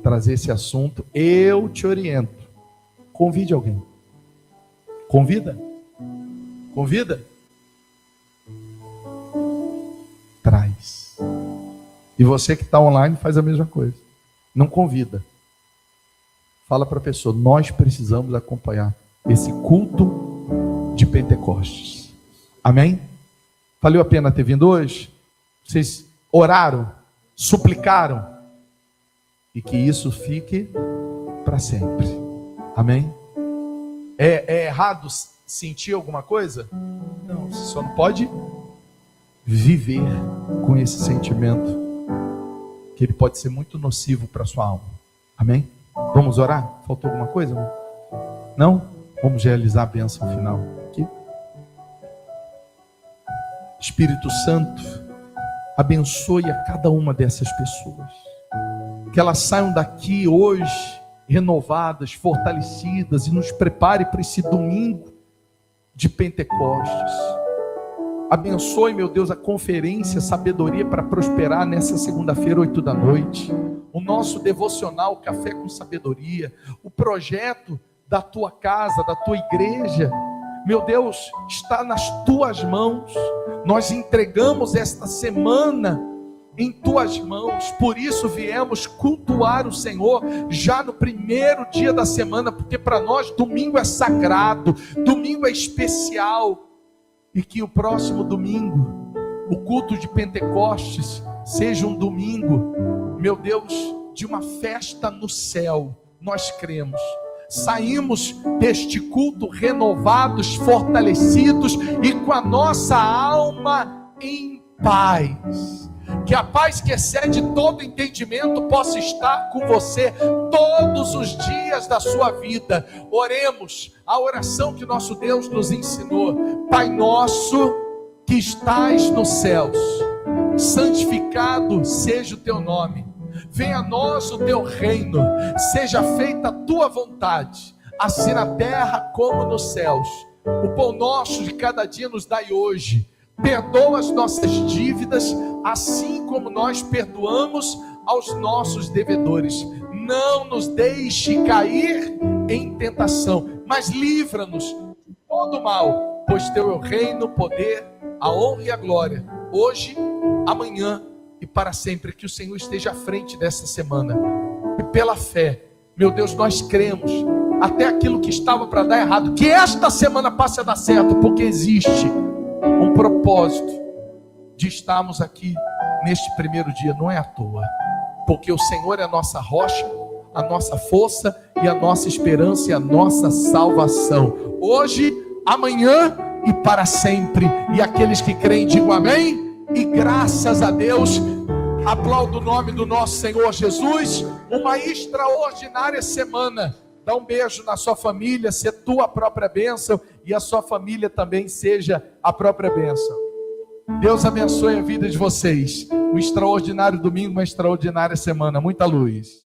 trazer esse assunto. Eu te oriento. Convide alguém. Convida? Convida? Traz. E você que está online faz a mesma coisa. Não convida. Fala para a pessoa, nós precisamos acompanhar esse culto de Pentecostes. Amém? Valeu a pena ter vindo hoje? Vocês oraram? Suplicaram? E que isso fique para sempre. Amém? É errado sentir alguma coisa? Não, você só não pode viver com esse sentimento, que ele pode ser muito nocivo para a sua alma. Amém? Vamos orar? Faltou alguma coisa? Não? Vamos realizar a bênção final aqui. Espírito Santo, abençoe a cada uma dessas pessoas. Que elas saiam daqui hoje renovadas, fortalecidas, e nos prepare para esse domingo de Pentecostes. Abençoe, meu Deus, a conferência Sabedoria para Prosperar nessa segunda-feira, 20h. O nosso devocional Café com Sabedoria, o projeto da tua casa, da tua igreja, meu Deus, está nas tuas mãos. Nós entregamos esta semana em tuas mãos. Por isso viemos cultuar o Senhor já no primeiro dia da semana, porque para nós domingo é sagrado, domingo é especial. E que o próximo domingo, o culto de Pentecostes, seja um domingo, meu Deus, de uma festa no céu. Nós cremos. Saímos deste culto renovados, fortalecidos e com a nossa alma em paz. Que a paz que excede todo entendimento possa estar com você todos os dias da sua vida. Oremos a oração que nosso Deus nos ensinou. Pai nosso que estás nos céus, santificado seja o teu nome. Venha a nós o teu reino, seja feita a tua vontade, assim na terra como nos céus. O pão nosso de cada dia nos dai hoje. perdoa as nossas dívidas, assim como nós perdoamos aos nossos devedores. Não nos deixe cair em tentação, mas livra-nos de todo mal, pois teu é o reino, o poder, a honra e a glória, hoje, amanhã e para sempre. Que o Senhor esteja à frente dessa semana. E pela fé, meu Deus, nós cremos, até aquilo que estava para dar errado, que esta semana passe a dar certo, porque existe um propósito de estarmos aqui neste primeiro dia, não é à toa, porque o Senhor é a nossa rocha, a nossa força e a nossa esperança e a nossa salvação, hoje, amanhã e para sempre. E aqueles que creem digam amém e graças a Deus. Aplaudo o nome do nosso Senhor Jesus. Uma extraordinária semana. Dá um beijo na sua família, ser tua própria bênção e a sua família também seja a própria bênção. Deus abençoe a vida de vocês. Um extraordinário domingo, uma extraordinária semana. Muita luz.